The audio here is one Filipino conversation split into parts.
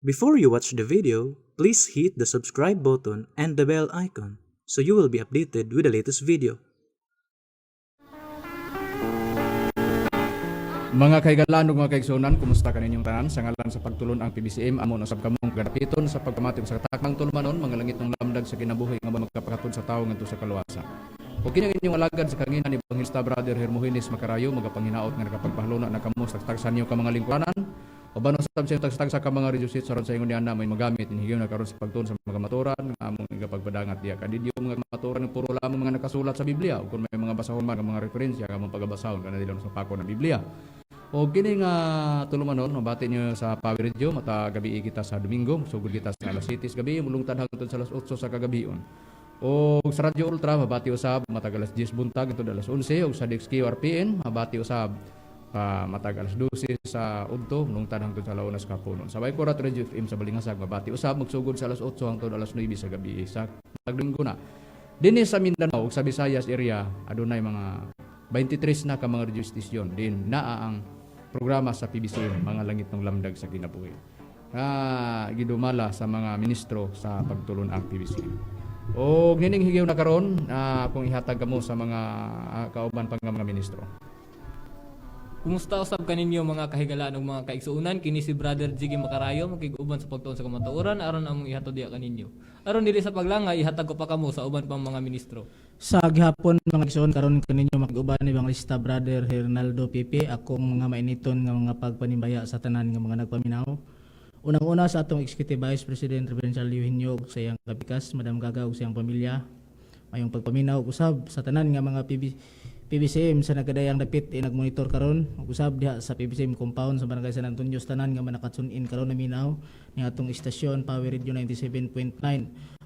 Before you watch the video, please hit the subscribe button and the bell icon so you will be updated with the latest video. Mga kaigalan ug mga kaigsunan, kumusta kaninyong tanan? Sa ngalan sa pagtulon ang PBCM amo usab kamong gadapiton sa pagkamatib sa takang tulmanon mga langit ng lamdag sa kinabuhi nga magkapakatod sa tawo ngadto sa kaluwasan. O kining inyong alagad sa kanginan ni Evangelista Brother Hermogenes Macarayo magapanginaot nga nakapagpahluna na kamo sa tagsan niyo ka mga lingkuranan. Uban usab sa tagsa ka mga reducit sa ron sa ingon niana may magamit inhigaw na karon sa pagtuon sa mga maturan nga among igapagpadangat diya kanidyo mga maturan puro lamang mga nakasulat sa Biblia ug kung may mga basahon man mga referensya nga among pagabasahon kana dili sa pako ng Biblia. O kini nga tulumanon mabati niyo sa Power Radio mata gabi kita sa Domingo sugod kita sa alas 7 gabi mulungtad hangtod sa alas 8 sa kagabion. O sa Radio Ultra mabati usab matag alas 10 buntag hangtod alas 11 ug sa DXQRPN mabati usab matag alas 12 sa udto mulungtad hangtod sa launas kapunon. Sabay ko Radio FM sa Balingasag mabati usab magsugod sa alas 8 hangtod alas 9 sa gabi sa Domingo na. Dinhi sa Mindanao ug sa Visayas area adunay mga 23 na ka mga radio station din naa ang programa sa PBCM, mga langit ng lamdag sa kinabuhi. Gidumala sa mga ministro sa pagtulon ang PBCM. O nining higaw na karon kung ihatag kamo sa mga kauban pang mga ministro. Kumusta usab kaninyo mga kahigalaan ug mga kaigsuunan kini si Brother Jiggy Macarayo makig-uban sa pagtuon sa kamatuoran aron among ihatod diha kaninyo. Aron dili sa paglangay ihatag ko pa kamo sa uban pang mga ministro. Sa gihapon mga igsoon karon kaninyo makig-uban ni Evangelista Brother Hernaldo Pipe akong mga mainiton nga mga pagpanimbaya sa tanan nga mga nagpaminaw. Unang-una sa atong Executive Vice President Reverend Eugenio sa iyang kapikas, Madam Gaga ug sa iyang pamilya. Mayong pagpaminaw usab sa tanan nga mga PBCM sa nagkadayang dapit nagmonitor karon usab diha sa PBCM compound sa Barangay San Antonio tanan nga manakatsun-in karon na minaw ning atong istasyon Power Radio 97.9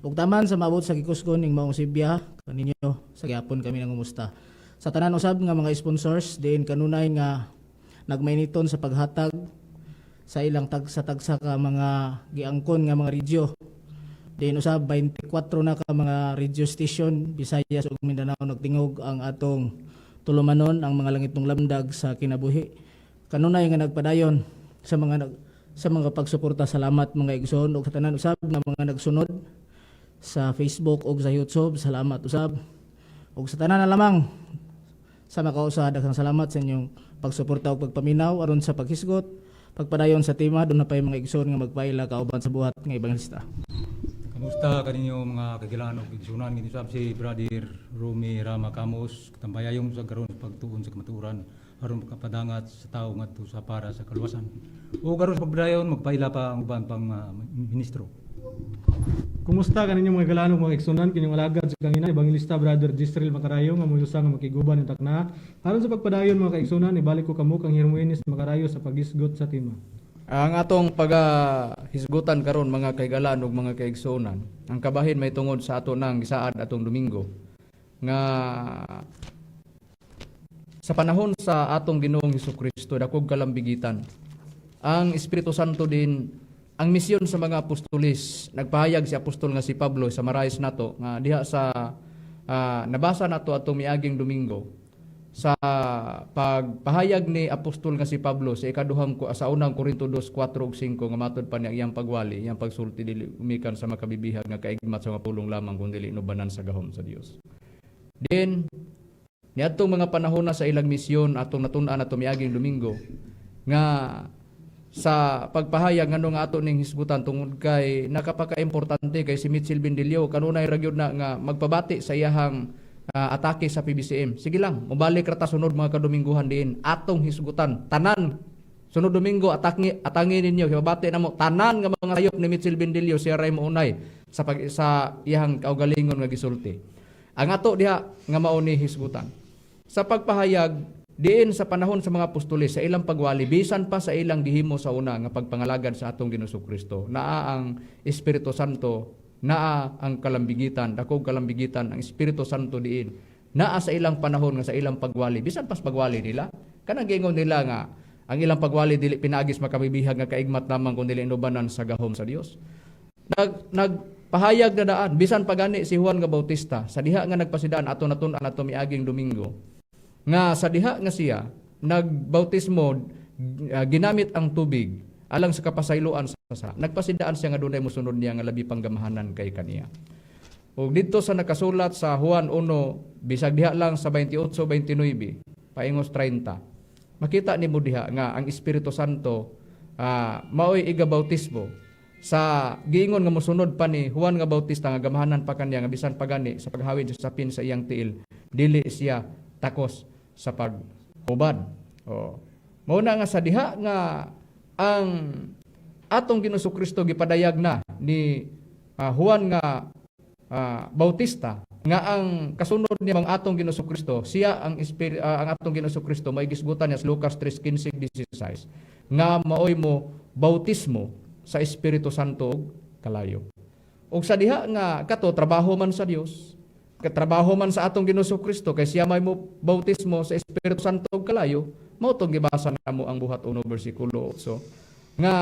ug taman sa maabot sa gikusgon ning maong Sibya kaninyo sa gihapon kami nangumusta sa tanan usab nga mga sponsors diin kanunay nga nagmainiton sa paghatag sa ilang tagsa ka mga giangkon nga mga radyo diin usab 24 na ka mga radio station Visayas ug Mindanao nagtingog ang atong tulumanon ang mga langit ng lamdag sa kinabuhi. Kanunay nga nagpadayon sa mga pagsuporta. Salamat mga igsoon ug sa tanan usab nga mga nagsunod sa Facebook ug sa YouTube. Salamat usab. Ug sa tanan na lamang sa makausa daghang salamat sa inyong pagsuporta ug pagpaminaw aron sa paghisgot, pagpadayon sa tema doon na pay mga igsoon nga magpaila kauban sa buhat nga ebangelista. Kamusta kaninyo mga kagilaan o igsunan gini sab si Brother Rumi Rama Camus tambayayong sa karon pagtuon sa kamaturan aron makapadangat sa tawo ngadto sa para sa kaluwasan. O karon sa pagdayon magpaila pa ang uban pang ministro. Kumusta kaninyo mga kagilaan o mga igsunan kining alagad sa kanina Evangelista Brother Gisrel Macarayo nga moyusa nga makiguban ng takna aron sa pagpadayon mga kaigsunan ibalik ko kamo kang Hermogenes Macarayo sa pagisgot sa tema. Ang atong paghisgutan karon mga kaigalan ug mga kaigsunan, ang kabahin may tungod sa ato nang gisaad atong Domingo nga sa panahon sa atong Ginoong Hesukristo dakog kalambigitan. Ang Espiritu Santo din ang misyon sa mga apostolis nagpahayag si apostol nga si Pablo sa marais nato nga diha sa nabasa nato atong miaging Domingo. Sa pagpahayag ni apostol nga si Pablo sa ikaduhang sa unang Korinto 2:4 ug 5 nga matod pa niya iyang pagwali, iyang pagsulti dili umikan sa makabibihag nga kaigmat sa mga pulong lamang kun dili inubanan sa gahom sa Dios. Then niadtong mga panahon na sa ilang misyon atong natun-an ato miaging Domingo nga sa pagpahayag ngano nga ato ning hisgutan tungod kay nakapaka-importante kay si Mitchell Bendilio kanunay ra gyud na nga magpabati sa iyahang atake sa PBCM. Sige lang, mabalik rata sunod mga kadomingguhan diin atong hisgutan tanan sunod Domingo atangin ninyo kibabati namo tanan nga mga sayop ni Mitchell Bendilio siya ray maunay sa iyang kaugalingon nga gisulti. Ang ato diha nga mao ni hisgutan sa pagpahayag diin sa panahon sa mga apostoles sa ilang pagwali bisan pa sa ilang gihimo sa una nga pagpangalagan sa atong Ginoong Kristo naa ang Espiritu Santo naa ang kalambigitan, dakog kalambigitan ang Espiritu Santo diin. Naa sa ilang panahon nga sa ilang pagwali, bisan pas pagwali nila, kanang gingon nila nga ang ilang pagwali dili pinagis makabibihag nga kaigmat lamang kun dili inubanan sa gahom sa Dios. Nagpahayag na daan bisan pagani si Juan nga Bautista sa diha nga nagpasidaan ato natun-an ato miaging Domingo. Nga sa diha nga siya nagbautismo ginamit ang tubig alang sa kapasayloan sa nagpasidaan siya nga dunay mosunod niya nga labi panggamahanan kay kaniya. Ug dito sa nakasulat sa Juan 1 bisag diha lang sa 28-29 paingos 30. Makita nimo diha nga ang Espiritu Santo maoy igabautismo sa giingon nga mosunod pa ni Juan nga Bautista nga gamahanan pa kaniya nga bisan pagani sa paghawid sa sapin sa iyang tiil dili siya takos sa paghubad. Mao na nga sa diha nga ang atong Ginoong Kristo gipadayag na ni Juan nga Bautista nga ang kasunod niya ang atong Ginoong Kristo siya ang ang atong Ginoong Kristo may gisgutan niya sa Lucas 3:15-16 nga maoy mo bautismo sa Espiritu Santo ug kalayo. Ug sa diha nga kato trabaho man sa Dios, katrabaho man sa atong Ginoong Kristo kay siya may mo bautismo sa Espiritu Santo ug kalayo, mao tong gibasa namo ang buhat 1 bersikulo 8 nga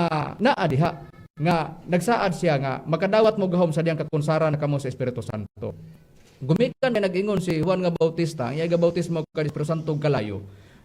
naa diha nga nagsaad siya nga makadawat mo gahom sa diyang kakonsaran na kamo sa Espiritu Santo. Gumikan may nag-ingon si Juan nga Bautista, ang iya bautismo ka Espiritu Santo ug kalayo.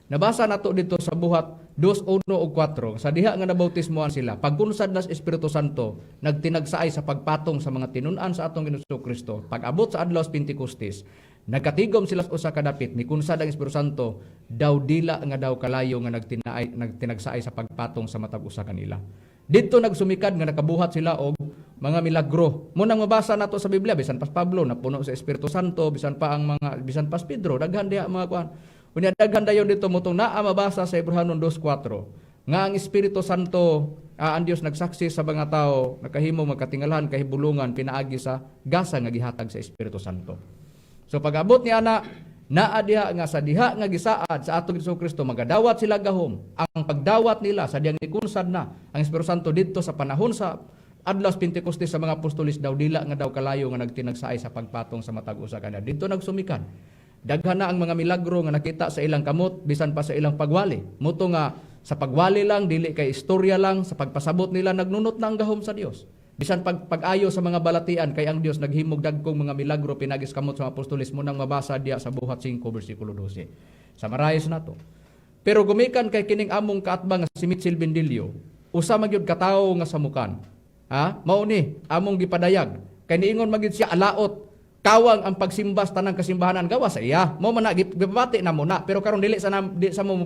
Nabasa nato dito sa buhat 2:1 ug 4 sa diha nga nabautismoan sila. Pagkunsad nas Espiritu Santo, nagtinagsaay sa pagpatong sa mga tinun-an sa atong Ginoong Kristo. Pag-abot sa adlaw sa Pentecostes, nagkatigom sila usa ka dapit ni kunsad ang Espiritu Santo, daw dila nga daw kalayo nga nagtinagsaay sa pagpatong sa matag usa kanila. Dito nagsumikad nga nakabuhat sila og mga milagro. Munang mabasa nato sa Biblia bisan pas Pablo napuno sa Espiritu Santo, bisan pas Pedro daghan diha mga kuan. Unya daghan dayon dito mutong naa mabasa sa Hebrehanon 2:4 nga ang Espiritu Santo ang Dios nagsaksi sa mga tao nakahimo magkatingalahan kahibulungan pinaagi sa gasa nga gihatag sa Espiritu Santo. So pag-abot ni ana naa diha nga sa diha nga gisaad sa atong Ginoong Kristo magadawat sila gahom. Ang pagdawat nila sa diyang gikunsad na ang Espiritu Santo dito sa panahon sa adlaw sa Pentecostes sa mga apostolis daw dila nga daw kalayo nga nagtinagsaay sa pagpatong sa matag usa kanila. Dito nagsumikan. Daghan na ang mga milagro nga nakita sa ilang kamot bisan pa sa ilang pagwali. Muto nga sa pagwali lang dili kay istorya lang sa pagpasabot nila nagnunot na ang gahom sa Dios. Bisan pag-ayo sa mga balatian kay ang Dios naghimog dagkong mga milagro pinagis kamot sa mga apostolis mo nang mabasa diya sa buhat 5 bersikulo 12. Summarize nato. Pero gumikan kay kining among kaatbang nga si Mitchell Bendilio, usa magyud katawo nga samukan. Mao ni among gipadayag kay niingon magyud siya alaot kawang ang pagsimbas tanang kasimbahanan gawa sa iya. Mo man gibabati na mo na pero karon dili sa mo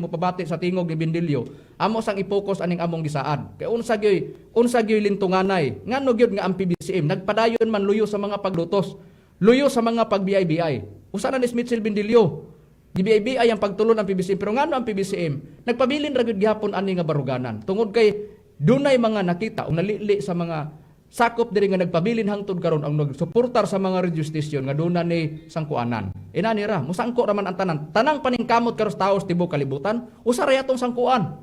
pabati sa tingog ni Bendilio. Amo sang i-focus aning among gisaad. Kay unsa gyoy lintunganay. Ngano gyud nga ang PBCM nagpadayon man luyo sa mga paglutos, luyo sa mga pagbiay-biay. Usa na ni Mitchell Bendilio. Gibiay-biay ang pagtulon ng PBCM pero ngano ang PBCM nagpabilin ra gyud gihapon ani nga baruganan. Tungod kay dunay mga nakita o nalili sa mga sakop diri nga nagpabilin hangtod karon ang nagsuportar sa mga radio station nga duna ni sangkuanan. Inani ra, musangko ra man ang tanang paningkamot karon sa taos tibuok kalibutan, usa ra yatong sangkuan.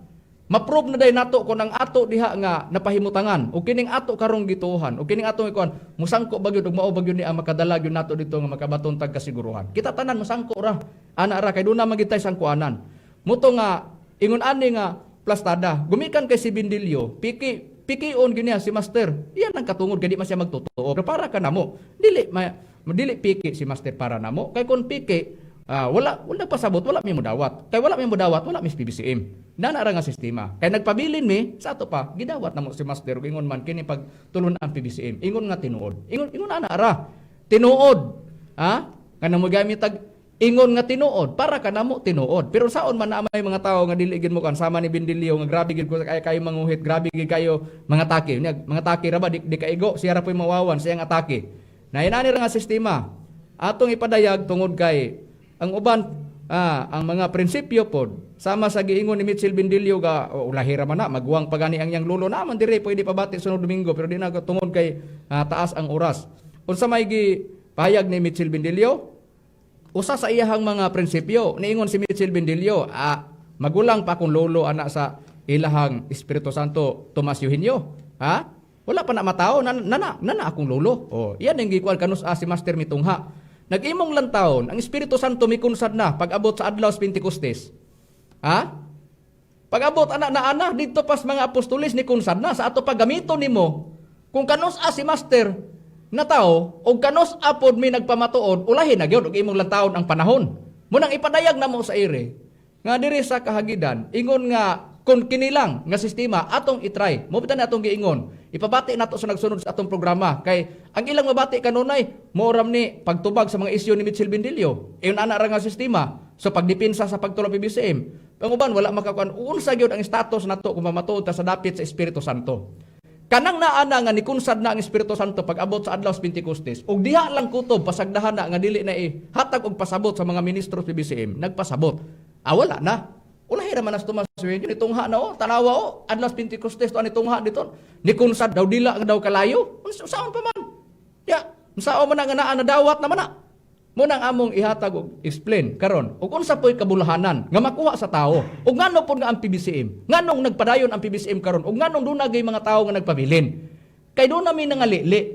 Ma-prove na day nato kon ang ato diha nga napahimutangan o kining ato karong gituohan o kining ato ikuan musangko bagyod ug mao bagyod ni ang makadala gyud nato dito nga makabaton tag kasiguruhan. Kita tanan musangko ra. Ana ra kay duna magitay sangkuanan. Muto nga ingon ani nga plastada, gumikan kay si Bendilio, pikion gini si Master. Iyan ang katungod kay di man siya magtotoo. Pero para ka namo, dili piki si Master para namo. Kay kun piki, wala pasabot, wala mi mo dawat. Kay wala mi mo dawat, wala mi PBCM. Nana ra nga sistema. Kay nagpabilin mi sa ato pa, gidawat namo si Master ingon man kini pagtulon ang PBCM. Ingon nga tinuod. Ingon ana ra. Tinuod. Kanang mo gamit tag ingon nga tinuod para kanamo tinuod. Pero saon man na may mga tao nga dili gid mo kan sama ni Bendilio nga grabe gid ko kayo manguhit, grabe gid kayo mga atake. Mga atake ra ba di kaigo siya ra po'y mawawan sa iyang atake. Na inani ra nga sistema atong ipadayag tungod kay ang uban ang mga prinsipyo pod sama sa giingon ni Mitchell Bendilio ga ulahira man na magwang pagani ang yang lulo naman dire pwede pabati sunod Domingo pero di na tungod kay taas ang oras. Unsa may gipahayag ni Mitchell Bendilio? Usa sa iyahang mga prinsipyo, niingon si Mitchell Bendilio, magulang pa akong lolo anak sa ilahang Espiritu Santo Tomas Eugenio. Wala pa na matao, nana akong lolo. Iyan ang gikuan kanus si Master mitungha. Nag-imong lang taon, ang Espiritu Santo mikunsad na pag-abot sa adlaw sa Pentecostes. Pag-abot anak dito pas mga apostolis ni kunsad na sa ato pagamito nimo. Kung kanus si Master na tao o kanos apod mi nagpamatuod ulahi na gyud og imong lantawon ang panahon munang ipadayag namo sa ire nga diri sa kahagidan ingon nga Kung kinilang nga sistema atong itry, mo bitan atong giingon. Ipabati nato sa nagsunod sa atong programa kay ang ilang mabati kanunay moram ni pagtubag sa mga isyu ni Mitchell Bendilio. Iyon ana ra nga sistema. So pagdepensa sa pagtulong PBCM. Panguban wala makakuan unsa gyud ang status nato kung mamatuod ta sa dapit sa Espiritu Santo. Kanang naana nga nikunsad na ang Espiritu Santo pag abot sa adlaw sa Pentecostes. Og diha lang kutob pasagdahan na nga dili na hatag og pasabot sa mga ministro sa PBCM, nagpasabot. Wala na. Ulahi ra man as Tomas Sueño nitungha na tanawa adlaw sa Pentecostes to ani tungha dito. Nikunsad daw dila nga daw kalayo. Unsaon pa man? Ya, unsao man nga naa na dawat naman na. Munang among ihatag og explain karon ug unsa poy kabulahanan nga makuha sa tao ug ngano pod nga ang PBCM nganong nagpadayon ang PBCM karon ug nganong dunay mga tao nga nagpabilin kay do nami nangalili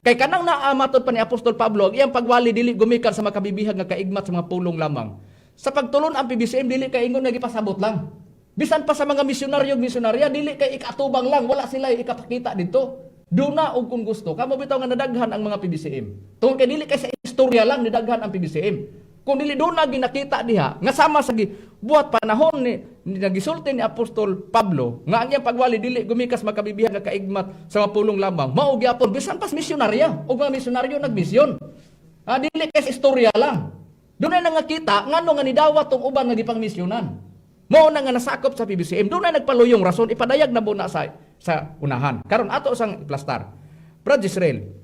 kay kanang naa matud pa ni Apostol Pablo iyang pagwali dili gumikan sa makabibihag nga kaigmat sa mga pulong lamang sa pagtulon ang PBCM dili kay ingon nga gipasabot lang bisan pa sa mga misyonaryo misyonarya dili kay ikatubang lang wala sila ikapakita didto. Duna og kung gusto, kamo bitaw nga nadaghan ang mga PBCM. Tungod kay dili kay sa istorya lang nadaghan ang PBCM. Kung dili duna ginakita diha, nga sama sa buhat panahon ni nagisulti ni Apostol Pablo, nga ang iyang pagwali dili gumikas makabibihag nga kaigmat sa mapulong lamang. Mao gyapon bisan pas misyonarya, og mga misyonaryo nagmisyon. Dili kay sa istorya lang. Dunay nga kita ngano nga nidawat tong uban nga gipangmisyonan. Mao na nga nasakop sa PBCM, dunay nagpaluyong rason ipadayag na buna sa unahan. Karon ato sang iplastar. Brad Israel,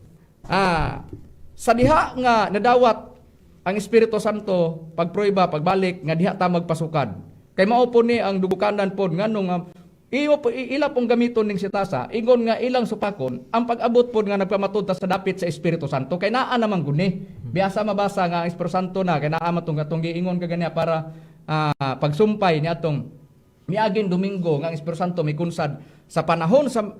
sa diha nga nadawat ang Espiritu Santo pagproyba pagbalik nga diha ta magpasukad. Kay mao po ni ang dubukanan pod nganong ila pong gamiton ning sitasa ingon nga ilang supakon ang pag-abot pod nga nagpamatud ta sa dapit sa Espiritu Santo kay naa namang guni. Biasa mabasa nga ang Espiritu Santo na kay naa matong katong giingon kagania para pagsumpay ni atong miaging Domingo nga ang Espiritu Santo mikunsad sa panahon sa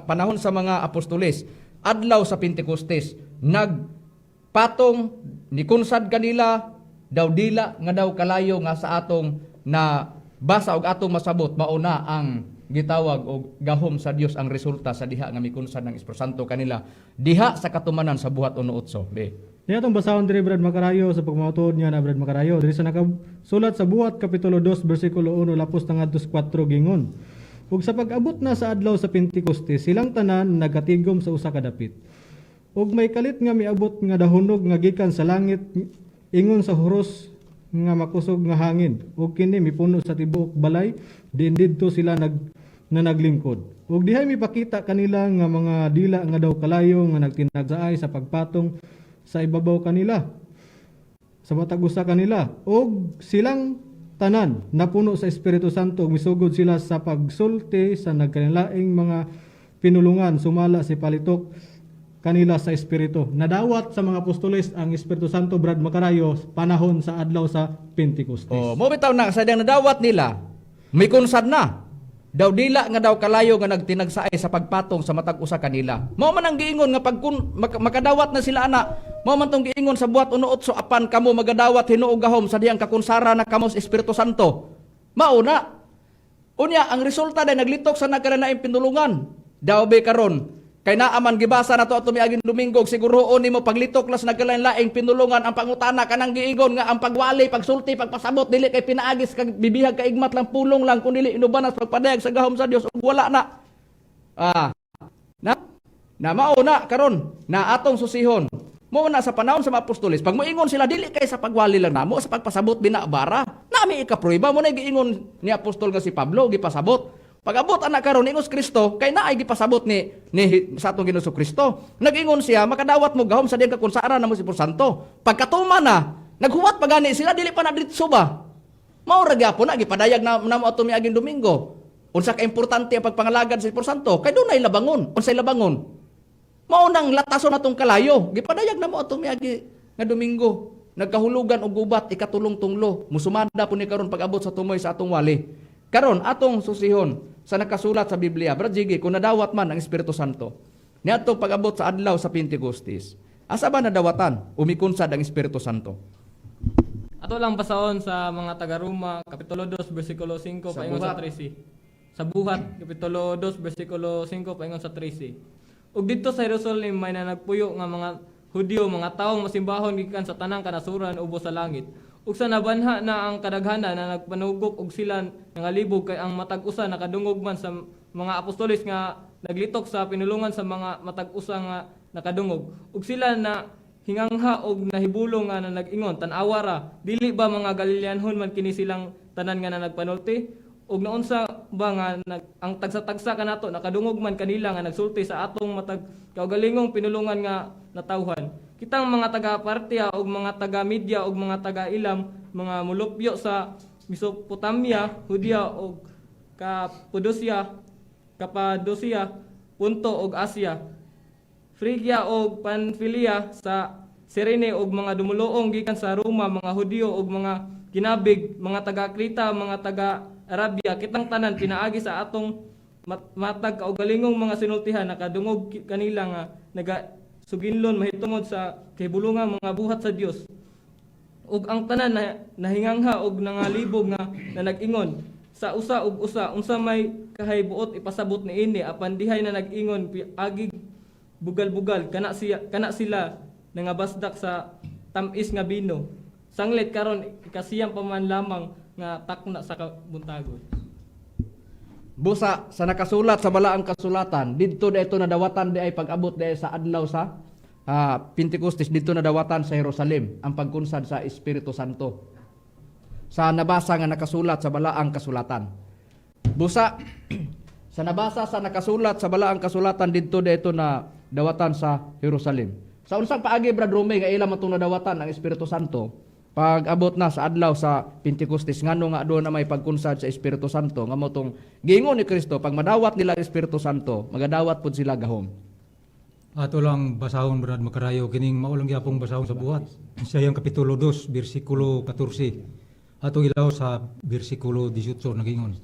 panahon sa mga apostoles adlaw sa Pentecostes nagpatong nikunsad kanila daw dila nga daw kalayo nga sa atong na basa og atong masabot mauna ang gitawag og gahom sa Dios ang resulta sa diha nga mikunsad ng Espiritu Santo kanila diha sa katumanan sa buhat 1:8 be. Niya itong basahon diri Brad Macarayo sa pagmatuod niya na Brad Macarayo. Diri sa nakasulat sa buhat Kapitulo 2 versikulo 1 lapos tangadtos 4 gingon. Ug sa pag-abot na sa adlaw sa Pentecostes silang tanan nagatigom sa usa ka dapit. Ug may kalit nga miabot nga dahunog nga gikan sa langit ingon sa huros nga makusog nga hangin. Ug kini mipuno sa tibuok balay diin didto sila naglingkod. Ug dihay mipakita kanila nga mga dila nga daw kalayo nga nagtinagsaay sa pagpatong sa ibabaw kanila, sa matag usa kanila, o silang tanan napuno sa Espiritu Santo, misugod sila sa pagsulti sa nagkanilaing mga pinulungan, sumala si palitok kanila sa Espiritu. Nadawat sa mga apostoles ang Espiritu Santo, Brad Macarayo, panahon sa adlaw sa Pentecostes. Mo bitaw na sa diyang nadawat nila, may kunsad na. Daw dila nga daw kalayo nga nagtinagsaay sa pagpatong sa matag usa kanila. Mao man ang giingon nga pag makadawat na sila ana, mao man tong giingon sa buhat 1:8 apan kamo magadawat hinuog gahom sa diyang kakunsara na kamo sa Espiritu Santo. Mao na. Unya ang resulta day naglitok sa nagkalaing pinulungan. Daw be karon kay naaman gibasa nato ato miaging Domingo siguroon nimo paglitok las nagkalaing pinulungan ang pangutana kanang giingon nga ang pagwali, pagsulti, pagpasabot dili kay pinaagis kag bibihag kaigmat lang pulong lang kun dili inubanas pagpadayag sa gahom sa Dios ug wala na. Na mao na karon na atong susihon. Mo na sa panahon sa mga apostoles pag moingon sila dili kay sa pagwali lang namo sa pagpasabot binabara. Nami ikapruiba mo na giingon ni apostol nga si Pablo gipasabot. Pag-abot anak karon ingos Kristo kay naay gipasabot ni sa atong Ginoong Kristo. Nag-ingon siya makadawat mo gahom sa diyang kakunsara namo si Espiritu Santo. Pagkatuma na naghuwat pagani sila dili pa na dritso ba. Mao ra gyapon na gipadayag na namo ato miaging Domingo. Unsa ka importante ang pagpangalagad sa Espiritu Santo kay dunay labangon. Unsay labangon? Mao nang latason atong kalayo. Gipadayag namo ato miagi nga Domingo. Nagkahulugan og gubat ikatulong tunglo. Musumanda po ni karon pag-abot sa tumoy sa atong wali. Karon atong susihon sa nakasulat sa Biblia, Brad Jiggy, kung nadawat man ang Espiritu Santo, niadtong pag-abot sa adlaw sa Pentecostes, asa ba nadawatan? Umikunsad ang Espiritu Santo. Ato lang basahon sa mga taga-Roma, Kapitulo 2, versikulo 5, paingon sa 13. Sa buhat, Kapitulo 2, versikulo 5, paingon sa 13. Ug dito sa Jerusalem may nanagpuyo nga mga Hudyo, mga taong masimbahon gikan sa tanang kanasuran ubos sa langit. ug sa nabanha na ang kadaghana na nagpanugok og sila nangalibog kay ang matag usa nakadungog man sa mga apostoles nga naglitok sa pinulungan sa mga matag usa nga nakadungog ug sila na hingangha og nahibulong nga na nag-ingon tan-awa ra dili ba mga Galileanhon man kini silang tanan nga na nagpanulti ug naunsa ba nga ang tagsa-tagsa kanato nakadungog man kanila nga nagsulti sa atong matag kaugalingong pinulungan nga natawhan. Kitang mga taga-Partia ug mga taga-Media ug mga taga-Ilam, mga mulupyo sa Mesopotamia, Judea ug Kapadosia, Punto ug Asia, Phrygia ug Pamphylia sa Cyrene ug mga dumuluong gikan sa Roma, mga Hudyo ug mga kinabig, mga taga-Krita, mga taga-Arabia, kitang tanan pinaagi sa atong matag kaugalingong mga sinultihan nakadungog kanila nga suginlon mahitungod sa kahibulungang mga buhat sa Dios ug ang tanan na nahingangha og nangalibog nga na nag-ingon sa usa ug usa unsa may kahaybuot ipasabot niini apan dihay na nag-ingon agig bugal-bugal kana sila nangabasdak sa tamis nga bino sanglit karon ikasiyang paman lamang nga takna sa kabuntagon. Busa sa nakasulat sa balaang kasulatan didto dayto nadawatan di ay pag-abot di ay sa adlaw sa Pentecostes didto nadawatan sa Jerusalem ang pagkunsad sa Espiritu Santo. Sa nabasa nga nakasulat sa balaang kasulatan. Busa sa nabasa sa nakasulat sa balaang kasulatan didto dayto na dawatan sa Jerusalem. Sa unsang paagi Brad Rome nga ila matong nadawatan ang Espiritu Santo pag abot na sa adlaw sa Pentecostes ngano nga do na may pagkunsad sa Espiritu Santo nga motong giingon ni Kristo pag madawat nila ang Espiritu Santo magadawat pud sila gahom. Ato lang basahon Brad Makarayo kining maulang gyapong basahon sa buhat. Isayang kapitulo 2 bersikulo 14. Ato ilaw sa bersikulo 18 nagingon.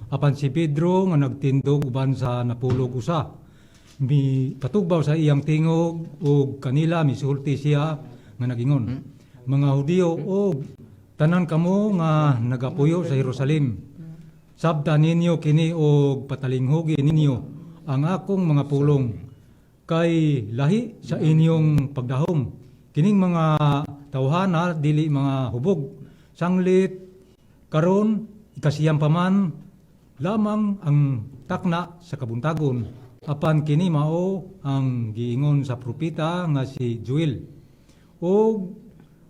Apan si Pedro nga nagtindog uban sa napulog usa. Mi patugbaw sa iyang tingog ug kanila misulti siya nga nagingon. Mga Hudiyo o tanan kamo nga nagapuyo sa Jerusalem. Sabta ninyo kini og patalinghogi ninyo ang akong mga pulong kay lahi sa inyong pagdahom. Kining mga tawhana dili mga hubog sanglit karon ikasiyang paman lamang ang takna sa kabuntagon apan kini mao ang giingon sa propeta nga si Joel. O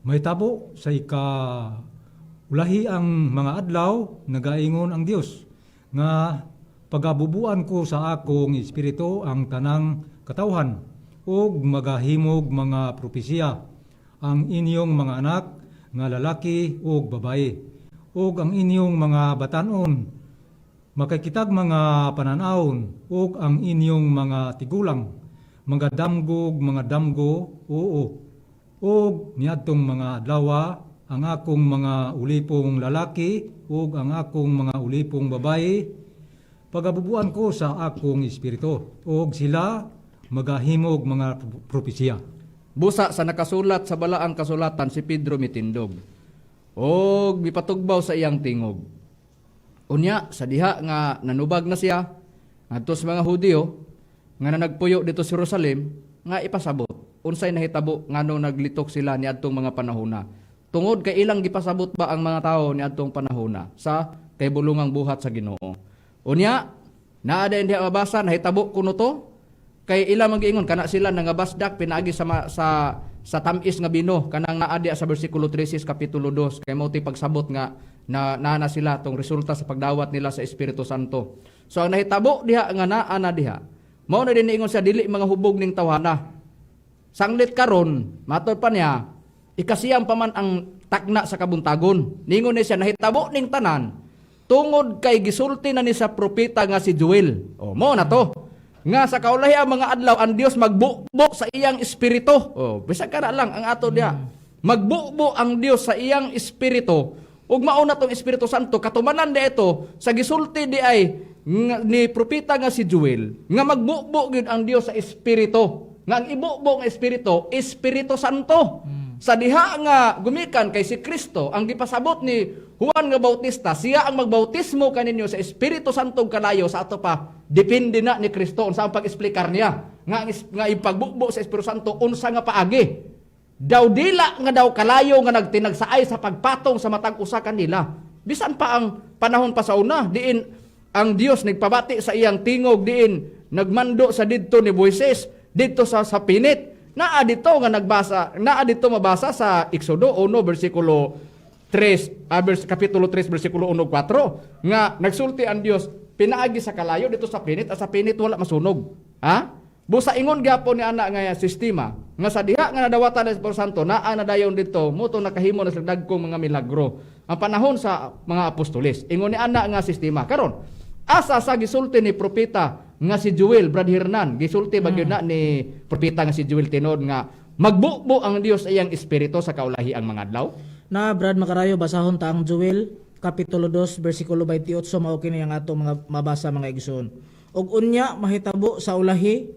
may tabo sa ulahi ang mga adlaw nagaingon ang Dios nga pagabubuan ko sa akong espiritu ang tanang katawhan ug magahimog mga propesya ang inyong mga anak nga lalaki ug babae ug ang inyong mga batanon makakitag mga pananawon ug ang inyong mga tigulang mga damgo oo ug niadtong mga adlaw ang akong mga ulipong lalaki ug ang akong mga ulipong babae pagabubuan ko sa akong espiritu ug sila magahimog mga propesya. Busa sa nakasulat sa balaang kasulatan si Pedro mitindog ug mipatugbaw sa iyang tingog. Unya sa diha nga nanubag na siya ngadto sa mga Hudiyo nga nagpuyo dito sa Jerusalem nga ipasabot unsay nahitabo ngano naglitok sila niadtong mga panahona. Tungod kay ilang gipasabot ba ang mga tao niadtong panahona sa kahibulungang buhat sa Ginoo. Unya naa din diha mabasa nahitabo kuno to kay ilang magiingon kana sila nangabasdak pinaagi sa tamis nga bino kanang naa diha sa bersikulo 13 kapitulo 2 kay mao ti pagsabot nga na sila tong resulta sa pagdawat nila sa Espiritu Santo. So ang nahitabo diha nga naa na diha mao na din ingon siya dili mga hubog ning tawhana. Sanglit karon, matod pa niya, ikasiyang paman ang takna sa kabuntagon. Ningon ni siya, nahitabo ning tanan, tungod kay gisulti na ni sa propeta nga si Joel. O, mo na to. Nga sa kaulahi ang mga adlaw, ang Dios magbukbok sa iyang espiritu. O, bisag ka na lang ang ato diya. Magbukbok ang Dios sa iyang espiritu. Ug mauna tong Espiritu Santo, katumanan di ito, sa gisulti di ay ni propeta nga si Joel, nga magbukbok yun ang Dios sa espiritu. Nga ang ibukbok nga espiritu, Espiritu Santo. Sa diha nga gumikan kay si Kristo, ang gipasabot ni Juan nga Bautista, siya ang magbautismo kaninyo sa Espiritu Santo kalayo sa ato pa. Depende na ni Kristo unsa ang pag-explikar niya. Nga ipagbukbok sa Espiritu Santo unsa nga paagi. daw dila nga daw kalayo nga nagtinagsaay sa pagpatong sa matag usa kanila. Bisan pa ang panahon pa sa una, diin ang Dios nagpabati sa iyang tingog, diin nagmando sa didto ni Moises didto sa pinit. Naa dito mabasa sa Exodo 1 bersikulo 3, kapitulo 3 bersikulo 1:4 nga nagsulti ang Dios pinaagi sa kalayo dito sa pinit at sa pinit wala masunog. Ha? Busa ingon gyapon ni ana nga sistema nga sa diha nga nadawatan sa Espiritu Santo naa na dayon dito muto nakahimo na sa dagkong mga milagro. Ang panahon sa mga apostoles ingon ni ana nga sistema karon asa sa gisulti ni propeta nga si Joel Brad Hernan gisulti bagyo na ni propeta nga si Joel tinod nga magbubo ang Dios iyang espiritu sa kaulahi ang mga adlaw. Na Brad Macarayo, basahon ta ang Joel kapitulo 2 bersikulo 28 mao kini ang ato mga mabasa mga igsoon. Og unya mahitabo sa ulahi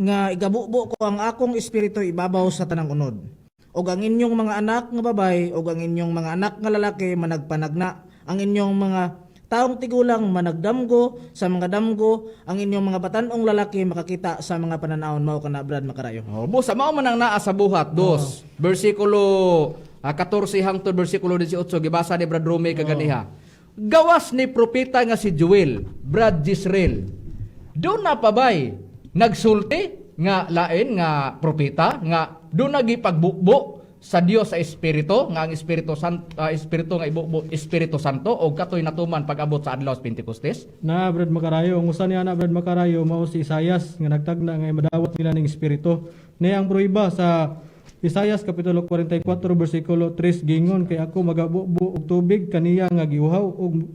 nga igabubo ko ang akong espiritu ibabaw sa tanang unod. Og ang inyong mga anak nga babay og ang inyong mga anak nga lalaki managpanagna, ang inyong mga taong tigulang managdamgo sa mga damgo, ang inyong mga batanong lalaki makakita sa mga pananawon mao kana Brad Macarayo. Busa mao man ang naa sa buhat 2 bersikulo 14 hangtod bersikulo 18 gibasa ni Brad Rome kaganiha. Gawas ni propeta nga si Joel Brad Jezreel. Do na pabay nagsulti nga lain nga propeta nga do nagipagbubo sa Dios sa espiritu nga ang Espiritu nga ibubo Espiritu Santo og katoy natuman pag-abot sa adlaw sa Pentecostes. Na Brad Macarayo, ang usa niya na Brad Macarayo mao si Isaias nga nagtagna nga madawat nila ning espiritu. Ni ang pruiba sa Isaias kapitulo 44 bersikulo 3 gingon kay ako magabubo og tubig kaniya nga giuhaw og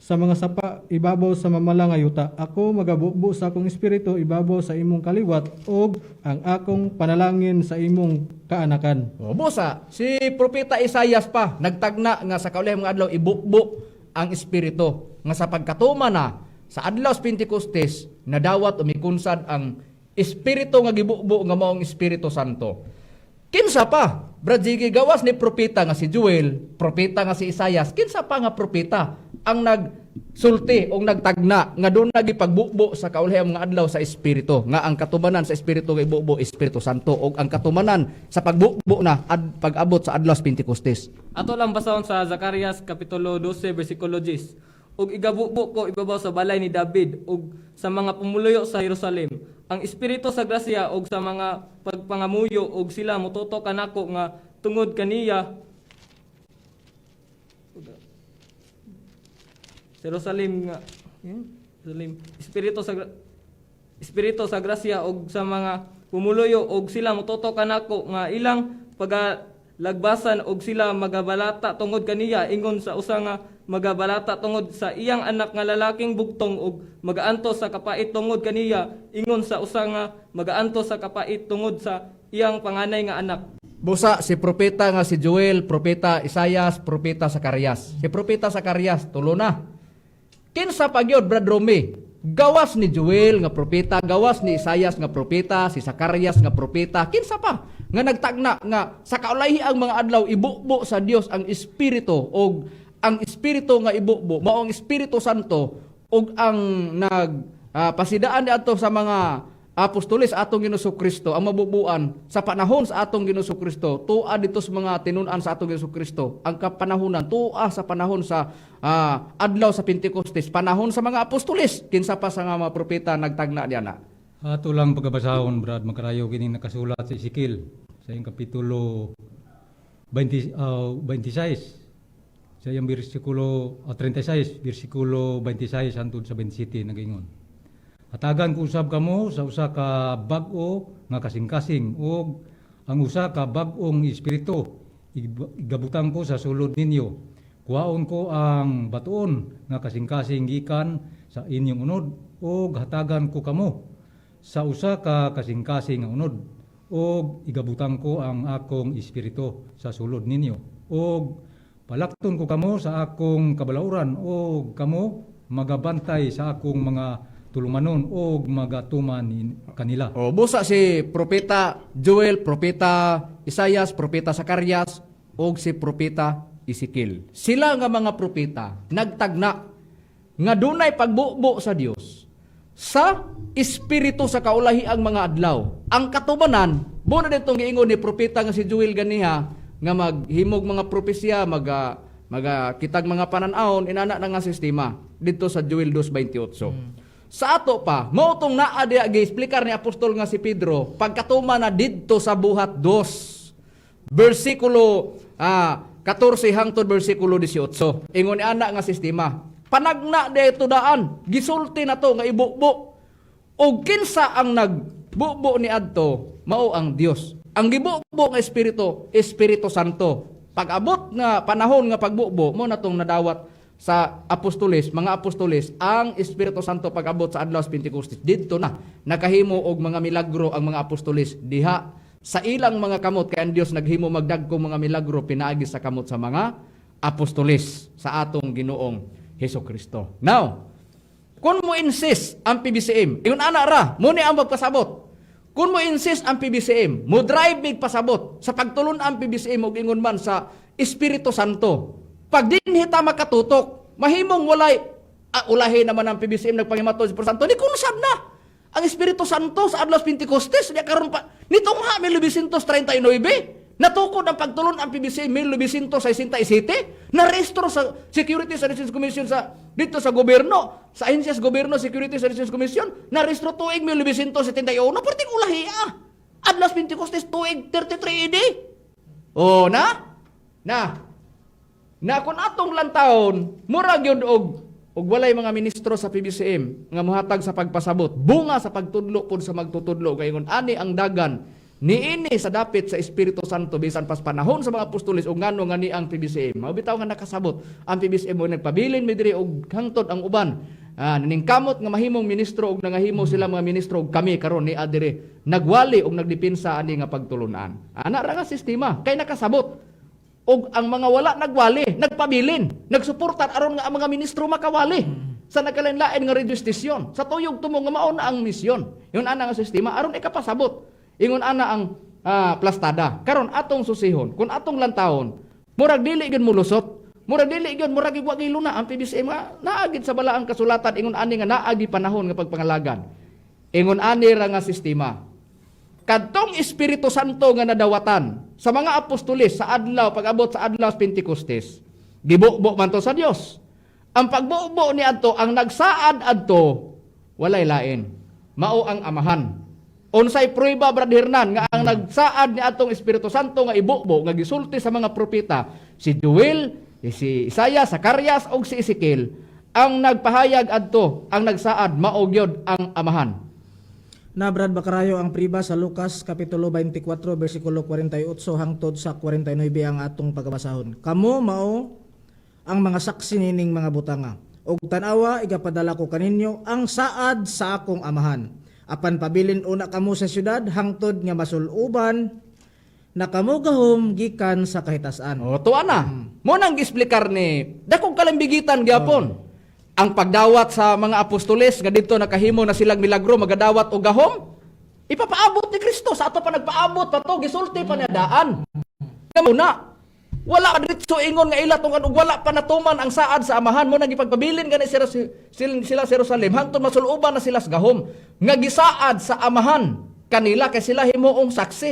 sa mga sapa ibabaw sa mamalang ayuta. Ako magabubo sa akong espiritu ibabaw sa imong kaliwat og ang akong panalangin sa imong kaanakan. Busa si propeta Isaias pa nagtagna nga sa kaulay mga adlaw ibubo ang espiritu nga sa pagkatuma na sa adlaw sa Pentecostes nadawat umikunsad ang espiritu nga gibubo nga maong Espiritu Santo. Kinsa pa Brad Jiggy, gawas ni propeta nga si Joel, propeta nga si Isaias, kinsa pa nga propeta ang nagsulti o nagtagna nga doon nagipagbubo sa kaulihang mga adlaw sa espiritu nga ang katumanan sa espiritu nga ibubo Espiritu Santo o ang katumanan sa pagbubo na pag-abot sa adlaw sa Pentecostes. Ato lang basahon sa Zacarias kapitulo 12 bersikulo 10. Og igabubo ko ibabaw sa balay ni David og sa mga pumuluyo sa Jerusalem ang espiritu sa grasya og sa mga pagpangamuyo og sila mototo kanako nga tungod kaniya Jerusalem nga Jerusalem espiritu sa grasya og sa mga pumuluyo og sila mototo kanako nga ilang pagalagbasan og sila magabalata tungod kaniya ingon sa usa nga magabalata tungod sa iyang anak nga lalaking bugtong og magaanto sa kapait tungod kaniya ingon sa usa nga magaanto sa kapait tungod sa iyang panganay nga anak. Busa si propeta nga si Joel, propeta Isaias, propeta Zacarias. Si propeta Zacarias tulo na. Kinsa pagyod Brad Rome? Gawas ni Joel nga propeta, gawas ni Isaias nga propeta, si Zacarias nga propeta, kinsa pa nga nagtagna nga sa kaulahi ang mga adlaw ibubo sa Dios ang espiritu og ang espiritu nga ibubo mao ang Espiritu Santo ug ang pasidaan diadto sa mga apostoles atong Ginoong Kristo ang mabubuan sa panahon sa atong Ginoong Kristo tua dito sa mga tinun-an sa atong Ginoong Kristo ang kapanahonan tua sa panahon sa adlaw sa Pentecostes panahon sa mga apostoles kinsa pa sa mga propeta nagtagna diana. Ato lang pagabasahon Brad Macarayo kining nakasulat sa Ezekiel sa iyang kapitulo 26 sa iyang bersikulo 36 bersikulo 26 hangtod sa 27 nagingon. Hatagan ko usab kamo sa usa ka bag-o nga kasing-kasing ug ang usa ka bag-ong espiritu igabutang ko sa sulod ninyo. Kuhaon ko ang batuon nga kasing-kasing gikan sa inyong unod ug hatagan ko kamo sa usa ka kasing-kasing nga unod ug igabutang ko ang akong espiritu sa sulod ninyo ug palakton ko kamo sa akong kabalauran o kamo magabantay sa akong mga tulumanon o magatuman kanila. O busa si propeta Joel, propeta Isaias, propeta Zacarias o si propeta Ezekiel. Sila nga mga propeta nagtagna nga dunay pagbubo sa Dios sa espiritu sa kaulahi ang mga adlaw. Ang katumanan Mo na ditong giingon ni propeta nga si Joel ganiha nga maghimog mga propesya, kitag mga pananawon inana na nga sistema dito sa Joel 2:28. Sa ato pa, mao tong naa diha gi-explicar ni apostol nga si Pedro pagkatuma na didto sa buhat 2 bersikulo 14 hangtod bersikulo 18. Ingon ni ana nga sistema. Panagna dito daan, gisulti na to nga ibukbo. Og kinsa ang nagbukbo ni adto, mao ang Dios. Ang gibukbo nga Espiritu Santo. Pag-abot nga panahon nga pagbukbo, mo na tong nadawat sa apostoles, mga apostoles, ang Espiritu Santo pag-abot sa adlaw sa Pentecostes. Dito na nakahimo og mga milagro ang mga apostoles diha sa ilang mga kamot kay ang Dios naghimo magdagkong mga milagro pinaagi sa kamot sa mga apostoles sa atong Ginoong Hesukristo. Now, kung mo insist ang PBCM, ingon ana ra, mo ni ang magpasabot. Kung mo insist ang PBCM, mo drive big pasabot sa pagtulon ang PBCM og ingon man sa Espiritu Santo. Pag dinhi ta makatutok, mahimong walay ulahi naman ang PBCM nagpangimato sa Espiritu Santo. Ni kunsab na ang Espiritu Santo sa adlaw Pentecostes niya karon pa nitong 1939 natukod ang pagtulon ang PBCM 1967 na restro sa Security Services Commission sa dito sa gobyerno sa Ahensyas Gobyerno Security Services Commission na restro tuig 1971 perting ulahi adlaw Pentecostes tuig 33 AD. Oh na kun atong lantawon mura gyud og walay mga ministro sa PBCM nga mohatag sa pagpasabot bunga sa pagtudlo pud sa magtutudlo kay ani ang dagan niini sa dapit sa Espiritu Santo bisan pas panahon sa mga apostoles ug ngano nga ni ang PBCM mao bitaw nga nakasabot ang PBCM mo nagpabilin mi diri og hangtod ang uban naningkamot nga mahimong ministro ug nangahimo sila mga ministro ug kami karon ni adire nagwali ug nagdepensa ani nga pagtulunan ana ra nga sistema kay nakasabot. Og ang mga wala nagwali, nagpabilin, nagsuportar aron nga ang mga ministro makawali sa nagkalain-lain nga radio station. Sa tuyog tumo nga mao na ang misyon. Yun ana nga sistema aron ikapasabot. Ingon ana ang plastada. Karon atong susihon, kun atong lantawon, murag dili gyud mulusot. Murag dili gyud murag igwagilo na ang PBCM nga naagid sa balaang kasulatan ingon ani nga naagi panahon nga pagpangalagan. Ingon ani ra nga sistema. Kadtong Espiritu Santo nga nadawatan sa mga apostoles sa adlaw pag-abot sa adlaw sa Pentecostes gibukbo man to sa Dios. Ang pagbukbo ni adto ang nagsaad adto walay lain mao ang Amahan. Unsay prueba Brad Hernan nga ang nagsaad ni atong Espiritu Santo nga ibukbo nga gisulti sa mga propeta si Joel, si Isaiah, Zacarias ug si Ezekiel ang nagpahayag adto ang nagsaad mao gyud ang Amahan. Na Brad Bacarayo ang priba sa Lucas kapitulo 24 bersikulo 48 hangtod sa 49 ang atong pagabasahon. Kamo mao ang mga saksi nining mga butanga. Og tan-awa igapadala ko kaninyo ang saad sa akong Amahan. Apan pabilin una kamo sa syudad hangtod nga masuluban na kamo gahom gikan sa kahitasan. O tuwa na. Mo nang gisplikar ni dakong kalambigitan gyapon. Ang pagdawat sa mga apostoles nga dito nakahimo na silang milagro magadawat og gahom ipapaabot ni Kristo sa ato pa nagpaabot pa to gisulti pa niya daan kamo na wala dito ingon nga ila tungod og wala pa natuman ang saad sa Amahan mo nang ipagpabilin gani sila sa Jerusalem hangtod masuluban na sila sa gahom nga gisaad sa Amahan kanila kay sila himuong saksi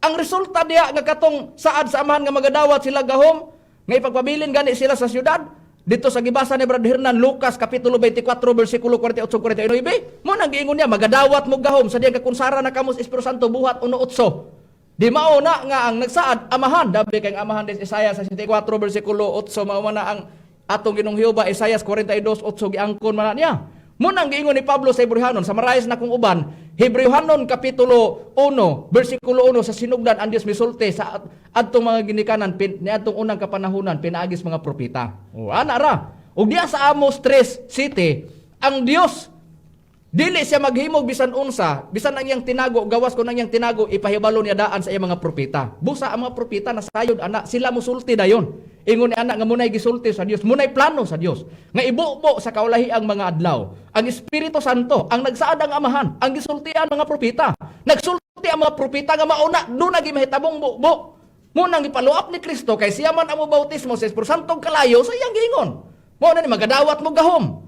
ang resulta diha nga katong saad sa Amahan nga magadawat sila gahom nga ipagpabilin gani sila sa syudad. Dito sa gibasa ni Brad Hernan, Lucas kapitulo 24 bersikulo 48-49, mo nang giingon niya magadawat mo gahom sa diya kakunsara na kamo sa Espiritu Santo buhat 1:8. Di mao na nga ang nagsaad Amahan, dabi kay Amahan des Isaiah 64 bersikulo 8 mao na ang atong Ginoong Jehova Isaiah 42:8 giangkon man niya. Mo nang giingon ni Pablo sa Hebrehanon, sa marais na kong uban, Hebrehanon kapitulo 1 bersikulo 1 sa sinugdan ang Dios misulti sa adtong mga ginikanan ni adtong unang kapanahunan pinaagis mga propeta. O ana ra. Ug diya sa Amos 3:7 ang Dios dili siya maghimog bisan unsa, bisan ang iyang tinago, gawas ko nang iyang tinago ipahibalo niya daan sa iyang mga propeta. Busa ang mga propeta nasayod ana, sila mosulti dayon. Ingon ni anak nga munay gisulti sa Dios, munay plano sa Dios nga ibubo sa kaulahiang mga adlaw. Ang Espiritu Santo ang nagsaad ang Amahan, ang gisultian mga propeta. Nagsulti ang mga propeta nga mauna do na gimahitabong bubo. Munang ipaluap ni Kristo kay siya man ang bautismo sa Espiritu Santo kalayo sa iyang giingon. Mo na ni magadawat mo gahom.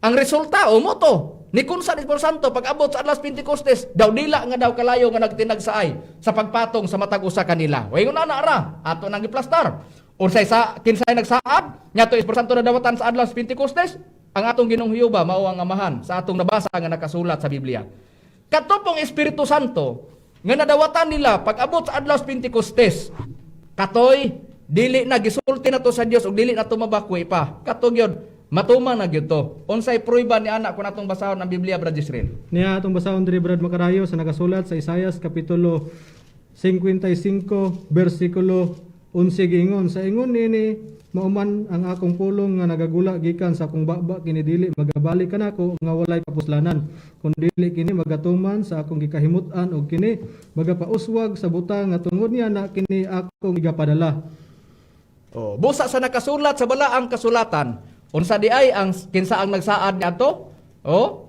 Ang resulta o mo to Ni kunsa ni Espiritu Santo pag abot sa adlaw Pentecostes, daw dila nga daw kalayo nga nagtinagsaay sa pagpatong sa matag usa kanila. Way na ra, ato nang giplastar. Unsay sa kinsay nagsaad, nya to Espiritu Santo na dawatan sa adlaw Pentecostes, ang atong Ginoong Hiyuba mao ang amahan sa atong nabasa nga nakasulat sa Biblia. Kato pong Espiritu Santo nga nadawatan nila pag abot sa adlaw Pentecostes, katoy dili na gisulti na to sa Dios ug dili na to mabakwi pa. Kato gyud matuman na gyud to. Unsay prueba ni anak kun atong basahon ang Biblia, Brad Israel? Niya atong basahon diri Brad Macarayo sa nakasulat sa Isaias kapitulo 55 bersikulo 11 giingon, sa ingon nini mauman ang akong pulong nga nagagula gikan sa akong baba kini dili magabalik kanako nga walay kapuslanan, kun dili kini magatuman sa akong gikahimutan og kini magapauswag sa butang nga tungod niya na kini akong igapadala. Busa sa nakasulat sa balaang kasulatan, unsa di ay ang kinsa ang nagsaad niadto?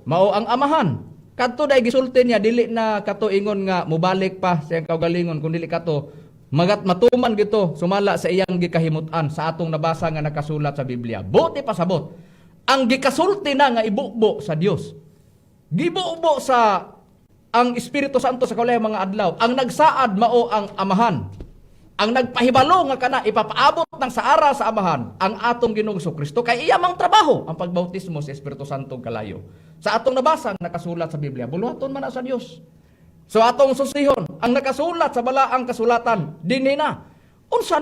Mao ang amahan. Kadto day gisulti niya dili na kato ingon nga mubalik pa sa iyang kaugalingon, kun dili kato matuman gito sumala sa iyang gikahimutan sa atong nabasa nga nakasulat sa Biblia. Buti pasabot. Ang gikasulti na nga ibukbo sa Dios. Gibukbo sa ang Espiritu Santo sa kaulay mga adlaw. Ang nagsaad mao ang amahan. Ang nagpahibalo nga kana ipapaabot ng saara sa amahan ang atong Ginoong Kristo kay iya mang trabaho ang pagbautismo sa Espiritu Santo kalayo. Sa atong nabasa nakasulat sa Biblia, buluhaton man na sa Dios. So atong susihon ang nakasulat sa balaang kasulatan dinhi na. Unsa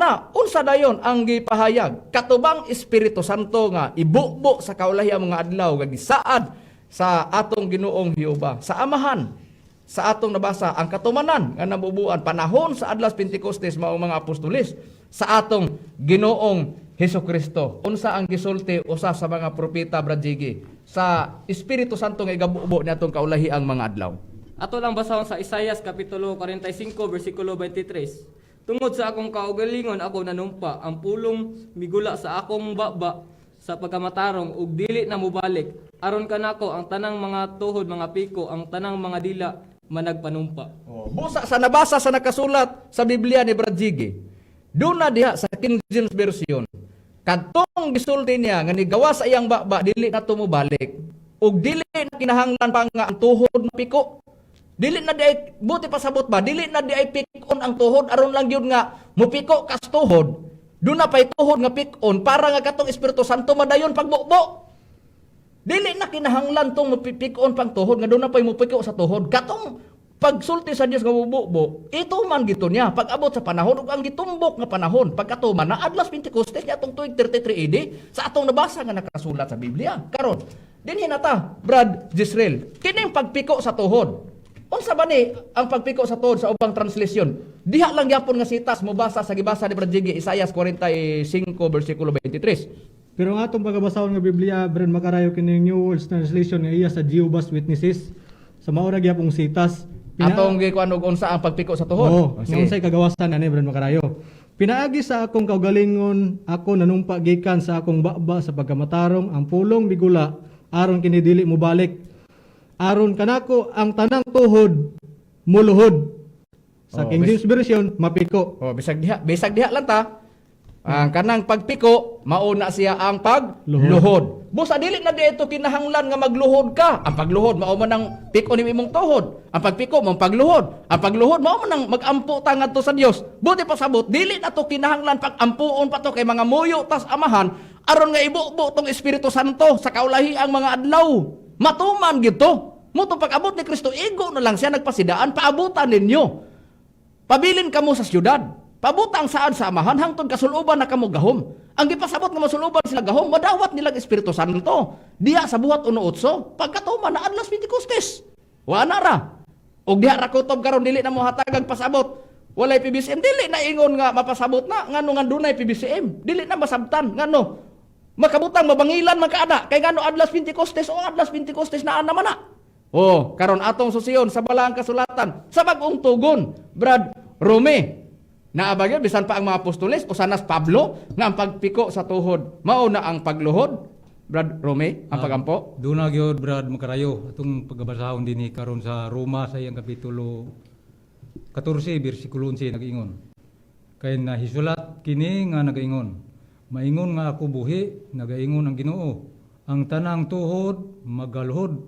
dayon ang gipahayag katubang Espiritu Santo nga ibukbo sa kaulahiyang mga adlaw nga gisaad sa atong Ginoong Hiyuba sa amahan. Sa atong nabasa ang katumanan nga nabubuan panahon sa adlaw Pentecostes mao mga apostoles sa atong Ginoong Hesukristo. Unsa ang gisulti usa sa mga propeta, Brad Jiggy, sa Espiritu Santo nga igabubo niadtong kaulahiang mga adlaw? Ato lang basahon sa Isaias kapitulo 45 bersikulo 23. Tungod sa akong kaugalingon ako nanumpa, ang pulong migula sa akong baba sa pagkamatarong ug dili na mubalik. Aron kanako ang tanang mga tuhod, mga piko, ang tanang mga dila managpanumpa. Busa sa nabasa sa nakasulat sa Biblia ni Brad Jiggy, doon na diha sa King James Version, kadtong gisulti niya nga nigawa sa iyang baba dili na tumubalik ug dili na kinahanglan pa nga ang tuhod na piko. Dili na di ay, buti pasabot ba, dili na di ay pikon ang tuhod, aron lang yun nga, mupiko kas tuhod, doon na pa'y tuhod nga pikon, para nga katong Espiritu Santo madayon pagbukbo. Dili na kinahanglan tong mupikon pang tuhod, nga doon na pa'y mupiko sa tuhod. Katong pagsulti sa Dios nga mubukbo, ito man gito niya, pag abot sa panahon, ug ang gitumbok nga panahon, pagkatuman na adlas Pentecostes niya atong tuig 33 AD, sa atong nabasa nga nakasulat sa Biblia. Karon, dinhi na ta, Brad Jisrael, kining pagpiko sa tuhod. Unsa ba ni ang pagpiko sa tuhod sa ubang translasyon? Diha lang gyapon nga sitas mo basa sa gibasa ni Brad Jiggy, Isaias 45 bersikulo 23. Pero ang atong pagabasahon nga Biblia, Brad Macarayo, kining New World Translation nga iya sa Jehovah's Witnesses, sa maura gyapong sitas. Atong gikuan og unsa ang pagpiko sa tuhod? Oo, nga unsay kagawasan ani Brad Macarayo. Pinaagi sa akong kaugalingon, ako nanumpa gikan sa akong baba sa pagkamatarong, ang pulong bigula aron kini dili mo balik. Aron kanako ang tanang tuhod muluhod. Sa King James Version mapiko. Bisag diha lang ta. Ang kanang pagpiko mauna siya ang pagluhod. Busa dili na di ito kinahanglan nga magluhod ka. Ang pagluhod mao man ang piko ni imong tuhod. Ang pagpiko mao pagluhod. Ang pagluhod mao man ang magampo ta ngadto sa Dios. Buti pasabot dili na to kinahanglan pagampuon pa to kay mga muyo tas amahan aron nga ibukbo tong Espiritu Santo sa kaulahi ang mga adlaw. Matuman gito. Muto pag-abot ni Kristo, igo na lang siya nagpasidaan, paabutan ninyo. Pabilin kamo sa syudad. Pabutang saan sa amahan, hangtod kasuluban na kamo gahom. Ang gipasabot nga masuluban sila gahom, madawat nilang Espiritu Santo. Diha sa buhat uno-utso, pagkatuman na adlas Pentecostes. Wala ra. Og diha ra kutob karon dili na mo hatagag pasabot. Walay PBCM, dili na ingon nga mapasabot na, ngano nga dunay PBCM. Dili na masabtan, ngano. Makabutang mabangilan makaada kay ngano adlas Pentecostes o adlas Pentecostes na naman na. Karon atong susiyon sa balaang kasulatan sa bagong tugon, Brad Rome. Naabagyan bisan pa ang mga apostoles o sanas Pablo nga ang pagpiko sa tuhod mao na ang pagluhod. Brad Rome, ang pagampo. Doon na gyud Brad Macarayo atong pagbasahon dinhi karon sa Roma sa iyang kapitulo 14 bersikulo 11 nag-ingon. Kay nahisulat kini nga nag-ingon. Maingon nga ako buhi, nagaingon ang Ginoo. Ang tanang tuhod magaluhod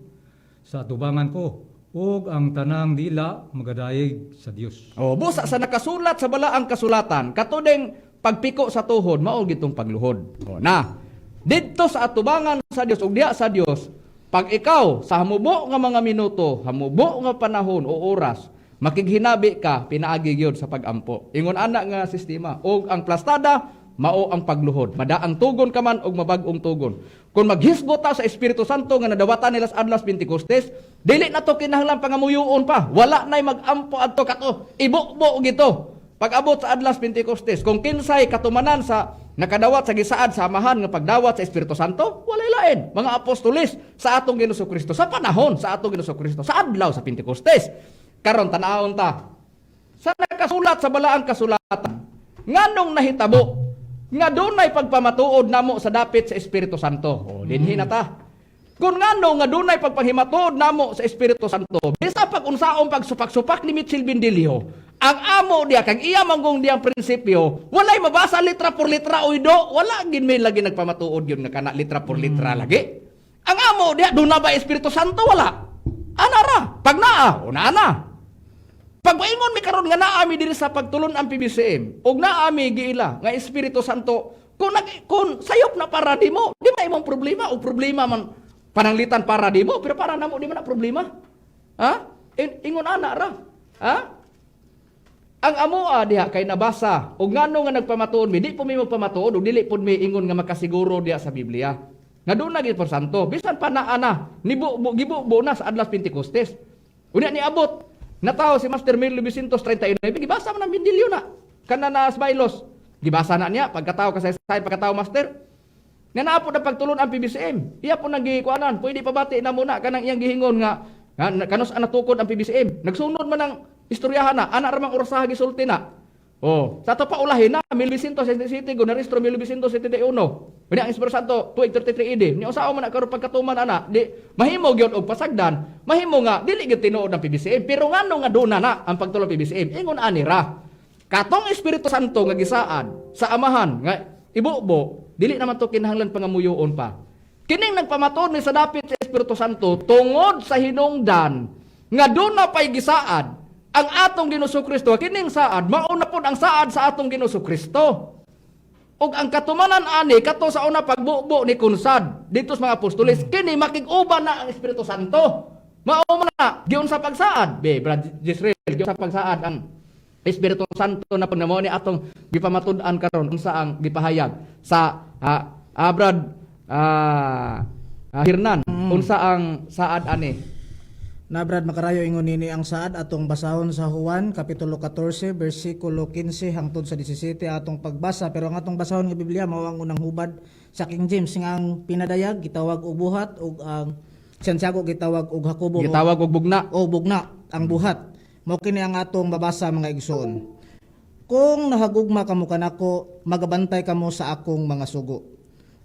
sa atubangan ko ug ang tanang dila magadayeg sa Dios. Busa sa nakasulat sa balaang kasulatan, katuding pagpiko sa tuhod, mao gitong pagluhod. Didto sa atubangan sa Dios ug diha sa Dios, pag ikaw sa hamubo nga mga minuto, hamubo nga panahon o oras, makighinabi ka, pinaagi gyud sa pagampo. Ingon ana nga sistema, ug ang plastada mao ang pagluhod. Madaang tugon ka man og mabag-ong tugon. Kung maghisgot ta sa Espiritu Santo nga nadawatan nila sa adlaw Pentecostes, dili na to kinahanglan pangamuyoon pa. Wala nay mag-ampo adto kato. Ibo-bo gito. Pag abot sa adlaw Pentecostes, kung kinsay katumanan sa nakadawat sa gisaad sa amahan nga pagdawat sa Espiritu Santo, walay lain. Mga apostolis sa atong Ginoong Kristo, sa panahon sa atong Ginoong Kristo, sa adlaw sa Pentecostes. Karon tan-awon ta. Sa nakasulat sa balaang kasulatan, nganong nahitabo nga dunay pagpamatuod namo sa dapit sa Espiritu Santo. Dinhi na ta. Kung ngano nga dunay pagpahimatuod namo sa Espiritu Santo, bisa pag unsaong pagsupak-supak ni Mitchell Bindilio, ang amo diya kag iya manggong diyang prinsipyo, walay mabasa litra por litra uydo, wala gin may lagi nagpamatuod yun nga kana litra por litra lagi. Ang amo diya duna ba Espiritu Santo wala? Ana ra, pag naa, una na. Pag maingon mi karon nga naami diri sa pagtulon ang PBCM, ug naami giila nga Espiritu Santo, kung sayop na para di mo, di man imong problema o problema man pananglitan para di mo, pero para namo di man na problema. Ha? Ingon ana ra. Ha? Ang amoa diha kay nabasa ug ngano nga nagpamatuod mi, di po mi magpamatuod ug dili pud mi ingon nga makasiguro diha sa Biblia. Nga doon na gid por santo, bisan pa naa na gibubo na sa adlaw Pentecostes. Unya ni abot natawo si Master 1939, gibasa man ang Bindilyo na. Kana na Bailos, gibasa na niya pagkatawo kasaysayan pagkatawo Master. Nga naapod na pagtulon ang PBCM. Iya po nang gikuanan, pwede pabati na muna kanang iyang gihingon nga kanos ana tukod ang PBCM. Nagsunod man ang istoryahan na, ana ramang orasaha gisulti na. Sa to pa ulahin na 1977 go narehistro 1971. Unya ang Espiritu Santo 233 AD. Ni usao man karon pagkatuman ana, di mahimo gyud og pasagdan, mahimo nga dili gyud tinuod ang PBCM, pero ngano nga duna na ang pagtulo PBCM. Ingon ani ra. Katong Espiritu Santo nga gisaad sa amahan nga ibubo, dili naman to kinahanglan pangamuyoon pa. Kining nagpamatud ni sa dapit sa Espiritu Santo tungod sa hinungdan nga duna pay gisaad ang atong Ginoong Kristo, kining saad, mauna pod ang saad sa atong Ginoong Kristo. Ug ang katumanan ani, kato sa una pagbubo ni Kunsad, dito sa mga apostolis, kini makig-uban na ang Espiritu Santo. Mauma na, giyon sa pagsaad. Brad Jezreel, giyon sa pagsaad ang Espiritu Santo na pagnamuo ni atong gipamatud-an karon unsa ang gipahayag sa Brad Hernan, unsa ang saad ani. Na Brad Makarayo ingon nini ang saad atong basahon sa Juan kapitulo 14 bersikulo 15 hangtod sa 17 atong pagbasa, pero ang atong basahon nga Biblia mao ang unang hubad sa King James nga ang pinadayag gitawag og buhat ug ang Santiago gitawag og Jacobo Gitawag og bugna. Bugna ang buhat. Mao kini ang atong babasa mga igsoon. Kung nahagugma kamo kanako, magabantay kamo sa akong mga sugo.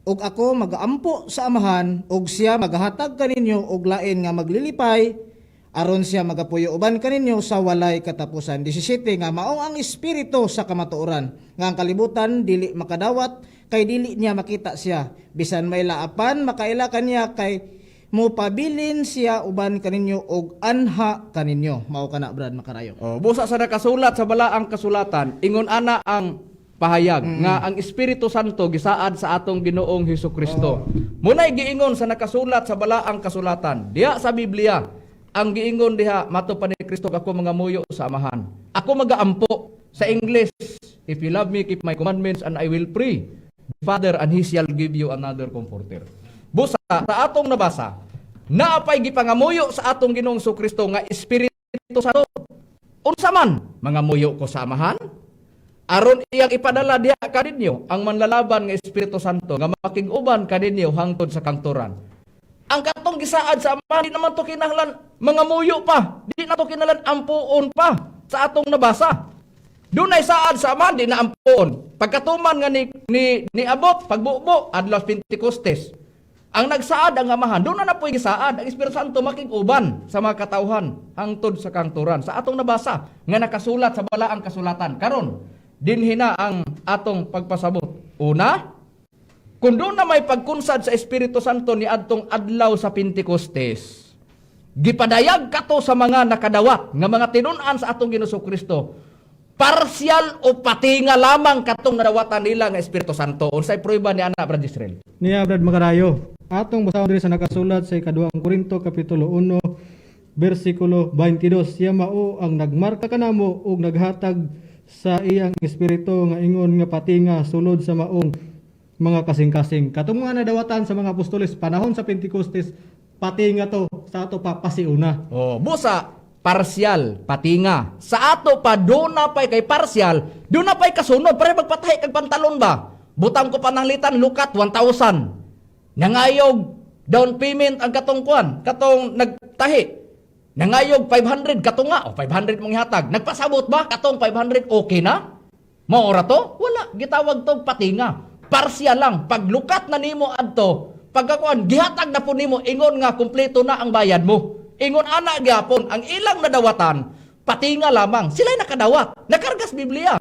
Ug ako magaampo sa amahan ug siya magahatag kaninyo og lain nga maglilipay aron siya magapuyo uban kaninyo sa walay katapusan. 17 nga maong ang espiritu sa kamatuoran nga ang kalibutan dili makadawat kay dili niya makita siya, bisan may laapan makaila kaniya kay mupabilin siya uban kaninyo og anha kaninyo. Mao kana Brad Makarayo. Busa sa nakasulat sa balaang kasulatan, ingon ana ang pahayag nga ang Espiritu Santo gisaad sa atong Ginoong Hesukristo. Munay giingon sa nakasulat sa balaang kasulatan diha sa Biblia. Ang giingon diha mato pa ni Kristo, ako mga muyo sa amahan. Ako magaampo. Sa English, if you love me, keep my commandments and I will pray the Father and He shall give you another comforter. Busa sa atong nabasa, naapay gipangamuyo sa atong Ginoong Kristo nga Espiritu Santo. Unsa man mangamuyo ko sa amahan? Aron iyang ipadala diha kaninyo ang manlalaban nga Espiritu Santo nga makig-uban kaninyo hangtod sa kangturan. Ang katong gisaad sa amahan, di naman to kinahanglan mangamuyo pa. Di na to kinahanglan ampuon pa sa atong nabasa. Dunay saad sa amahan, di na ampuon. Pagkatuman nga ni abot, pagbubo, adlaw Pentecostes. Ang nagsaad ang amahan, doon na po'y gisaad. Ang Espiritu Santo makig-uban sa mga katawhan hangtod sa kangturan. Sa atong nabasa, nga nakasulat sa balaang kasulatan. Karon, dinhina ang atong pagpasabot. Una, kung doon na may pagkunsad sa Espiritu Santo ni adtong adlaw sa Pentecostes, gipadayag kato sa mga nakadawat nga mga tinun-an sa atong Ginoo Kristo. Parsyal o pati nga lamang katong nadawatan nila nga Espiritu Santo. Unsay prueba ni ana Brad Israel? Niya Brad Makarayo. Atong basahon diri sa nakasulat sa ikaduhang Korinto kapitulo 1 bersikulo 22. Siya mao ang nagmarka kanamo ug naghatag sa iyang espiritu nga ingon nga pati nga sulod sa maong mga kasing-kasing. Katong mga nadawatan sa mga apostoles panahon sa Pentecostes, pati nga to sa ato pa pasiuna. Oh, busa parsyal, pati nga. Sa ato pa doon na pa'y kay parsyal, doon na pa'y kasunod, para magpatahi kag pantalon ba? Butang ko pananglitan, lukat, 1,000. Nangayog, down payment ang katong kuan, katong nagtahi. Nangayog, 500, katong nga, 500 mong ihatag. Nagpasabot ba? Katong 500, okay na? Maora to? Wala, gitawag to pati nga. Parsyal lang, paglukat na nimo adto, pagkakuan, gihatag na po nimo, ingon nga, kumpleto na ang bayad mo. Ingon ana gyapon ang ilang nadawatan pati nga lamang sila'y nakadawat nakargas Biblia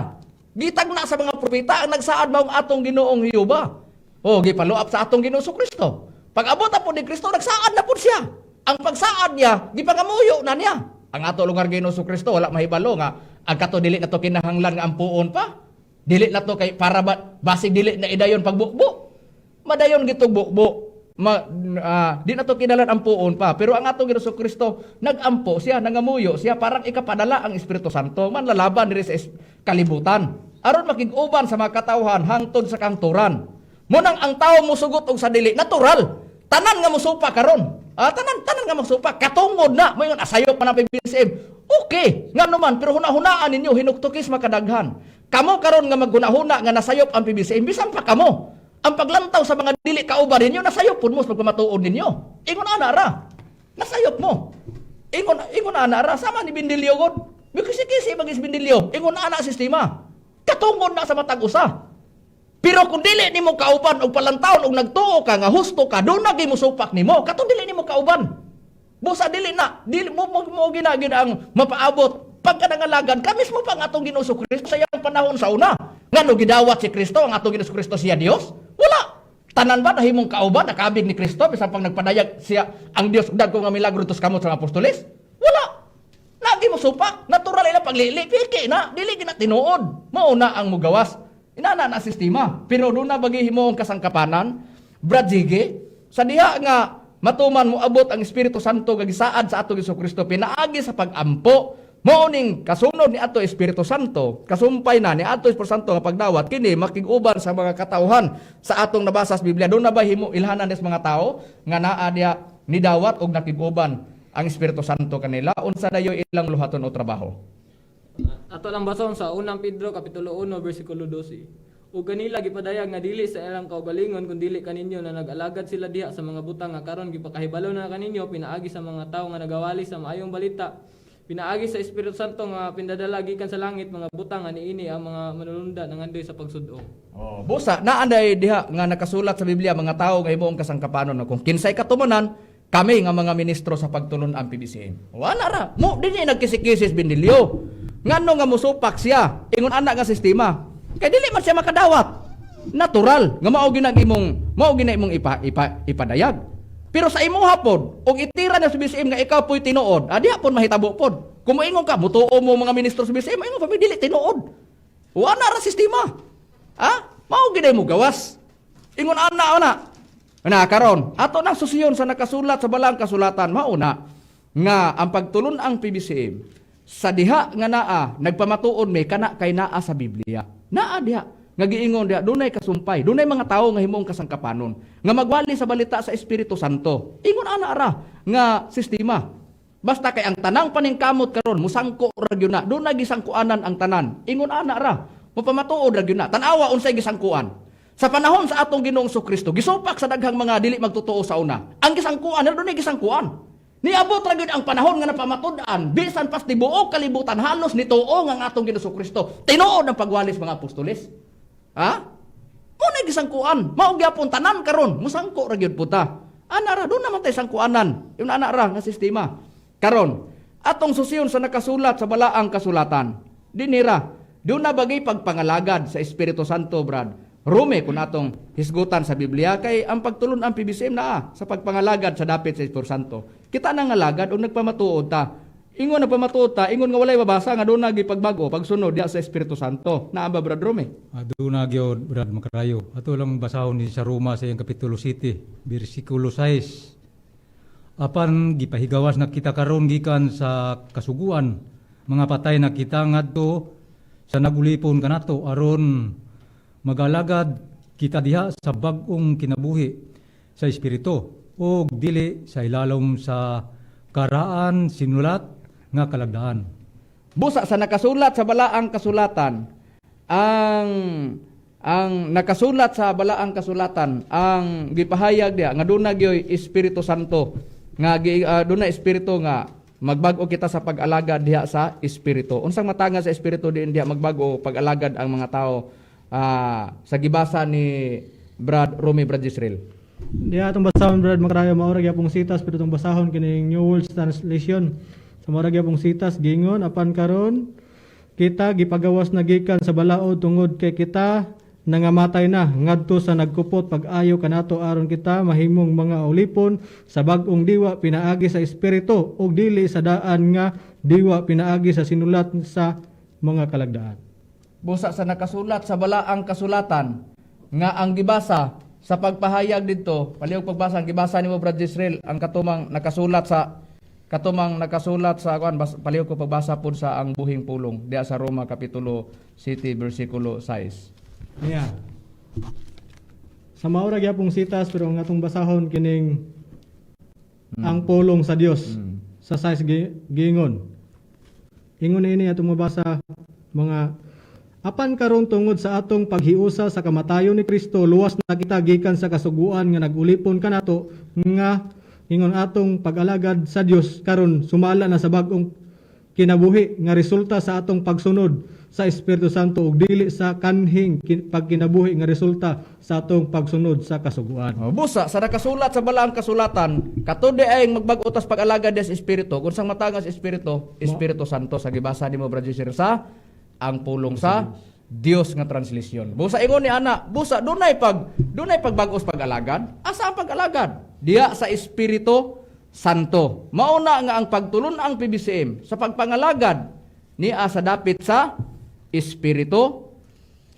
gitag na sa mga propeta ang nagsaad maong atong Ginoong Jehova gipaluap sa atong Ginoo Kristo pag abot po ni Kristo nagsaad na po siya ang pagsaad niya gipangamuyo na niya ang ato lugar Ginoo Kristo wala mahibalo nga ang kato dili na to kinahanglan nga ampuon pa dili na to kay para basig dili na idayon pagbukbo madayon gitog bukbo di na to kinalan ampuon pa pero ang atong Ginoo Kristo nagampo siya nangamuyo siya parang ikapadala ang Espiritu Santo manlalaban diri sa kalibutan aron makig-uban sa mga katawhan hangtod sa kangturan munang ang tawo mosugot og sa dili natural tanan nga mosupa karon tanan nga mosupa katungod na moingon asayop man ang PBCM okay nga naman pero hunahunaan ninyo hinuktukis makadaghan kamo karon nga maghunahuna nga nasayop ang PBCM bisan pa kamo ang paglantaw sa mga dili kauban ninyo, nasayop po mo sa pagmatuon ninyo. Ingon ana ra. Nasayop mo. Ingon ana ra. Sama ni Bindilyo god. Bikisi-kisi magis Bindilyo. Ingon ana sistema. Katungod na sa matag usa. Pero kung dili nimo kauban og palantawon og nagtuo ka nga husto ka, do na mo supak nimo. Katong dili nimo kauban. Busa dili na. Dili mo ginagid ang mapaabot. Pagkanangalagan, kamis mo pa ang atong Ginoo Kristo sa iyang panahon sa una. Ngano gidawat si Kristo, ang atong Ginoo Kristo siya Dios? Wala. Tanan ba nahimong kauban, nakabig ni Kristo, bisan pang nagpadayag siya ang Dios, dagko nga milagro tos kamot sa mga apostoles? Wala. Lagi mo supak, natural ila paglili, piki na, dili gina tinuod. Mauna ang mugawas. Inana na sistema. Pero doon na bagi himong kasangkapanan, Brad Ziggy, sa diha nga matuman mo abot ang Espiritu Santo gagisaad sa atong Ginoo Kristo, pinaagi sa pagampo. Mauning kasunod ni ato Espiritu Santo, kasumpay na ni ato Espiritu Santo nga pagdawat kini makig-uban sa mga katawhan sa atong nabasa sa Biblia. Doon na ba himo ilhanan des mga tao nga naa diya ni dawat og nakig-uban ang Espiritu Santo kanila unsa dayo ilang luhaton o trabaho. Ato lang bason sa 1 Pedro kapitulo 1 bersikulo 12. Ug kanila gipadayag nga dili sa ilang kaugalingon kun dili kaninyo na nag-alagad sila diha sa mga butang nga karon gipakahibalo na kaninyo pinaagi sa mga tawo nga nagawali sa maayong balita. Pinaagi sa Espiritu Santo nga pindadala gikan sa langit mga butang ani ini ang mga manulunda nang andoy sa pagsudo. Busa naa anday diha nga nakasulat sa Biblia mga tawo nga himong kasangkapanon kung kinsay katumanan kami nga mga ministro sa pagtulon ang PBCM. Wala ra. Mo dinhi nagkisikisis Bindilyo. Ngano nga mosupak siya ingon ana nga sistema. Kay dili man siya makadawat. Natural nga mao ginag imong ipadayag. Pero sa imo hapon, og itira na sa BCM nga ikaw po'y tinuod, diha pon mahitabo pod. Kung moingon ka, mutuo mo mga ministro sa BCM, ingon pa dili tinuod. Wala ra sistema. Mao gid mo gawas. Ingon ana. Ana karon, ato nang susiyon sa nakasulat sa balang kasulatan mauna nga ang pagtulon ang PBCM sa diha nga naa nagpamatuon may kana kay naa sa Biblia. Naa diha nga giingon diha dunay kasumpay, dunay mga tawo nga himong kasangkapanon nga magwali sa balita sa Espiritu Santo. Ingon ana ra nga sistema. Basta kay ang tanang paningkamot karon musangko ra gyud na, dunay gisangkuanan ang tanan. Ingon ana ra, mapamatuod ra gyud na. Tan-awa unsay gisangkuan. Sa panahon sa atong Ginoong Kristo, gisupak sa daghang mga dili magtotoo sa una. Ang gisangkuan dunay gisangkuan. Niabot ra gyud ang panahon nga napamatud-an bisan pas tibuok kalibutan halos nituo nga atong Ginoong Kristo. Tinuod ang pagwalis mga apostoles. Muna gisangkuan. Mao gyapon tanan karon, musangko ra gyud puta. Ana ra do naman tay sangkuanan. Yung ana ra nga sistema. Karon, atong susiyon sa nakasulat sa balaang kasulatan. Dinira, do na bagay pagpangalagad sa Espiritu Santo, Brad. Rume kun atong hisgutan sa Biblia kay ang pagtulon ang PBCM naa sa pagpangalagad sa dapit sa Espiritu Santo. Kita nang alagad o nagpamatuod ta. Ingon nagpamatuod ta, ingon nga walay babasa nga doon nagipagbago pagsunod diya sa Espiritu Santo. Naamba Brad Rome. Doon na gyud Brad Makarayo. Ato lang basahon ni sa Roma sa iyang kapitulo 7, bersikulo 6. Apan gipahigawas na kita karon gikan sa kasuguan, mga patay na kita ngadto sa nagulipon kanato aron magalagad kita diha sa bag-ong kinabuhi sa espiritu o dili sa ilalom sa karaan sinulat nga kalagdaan. Busa sa nakasulat sa balaang kasulatan, ang nakasulat sa balaang kasulatan, ang gipahayag diha nga doon nagyoy Espiritu Santo, nga doon na Espiritu nga magbago kita sa pag-alagad diha sa Espiritu. Unsang matanga sa Espiritu diin diha magbago pag-alagad ang mga tao sa gibasa ni Brad Rome Brad Israel. Di atong basahon Brad Makarayo maura gyapong sitas pero itong basahon kining New World Translation. Sa maura gyapong sitas gingon apan karon kita gipagawas na gikan sa balaod tungod kay kita nangamatay na ngadto sa nagkupot pag-ayo kanato aron kita mahimong mga ulipon sa bag-ong diwa pinaagi sa espiritu ug dili sa daan nga diwa pinaagi sa sinulat sa mga kalagdaan. Busa sa nakasulat sa balaang kasulatan nga ang gibasa sa pagpahayag dito, palihog pagbasa ang gibasa nimo Brad Israel ang katumang nakasulat sa palihog ko pagbasa pud sa ang buhing pulong diya sa Roma kapitulo 7 bersikulo 6. Yeah. Sa maura gyapong sitas pero ang atong basahon kining ang pulong sa Dios sa 6 gingon. Ingon ini atong mabasa mga apan karon tungod sa atong paghiusa sa kamatayon ni Kristo luwas na kita gikan sa kasuguan nga nagulipon kanato nga ingon atong pag-alagad sa Dios karon sumala na sa bag-ong kinabuhi nga resulta sa atong pagsunod sa Espiritu Santo ug dili sa kanhing pagkinabuhi nga resulta sa atong pagsunod sa kasuguan. Busa sa nakasulat sa balaang kasulatan katudi ay magbag-o tas pag-alagad sa Espiritu unsang matangas Espiritu Santo sa gibasa nimo Brad Israel sa ang pulong sa Dios nga translisyon. Busa ingon ni ana, busa dunay pagbag-os pag-alagad. Asa ang pag-alagad? Diya sa Espiritu Santo. Mauna nga ang pagtulon ang PBCM sa pagpangalagad niya sa dapit sa Espiritu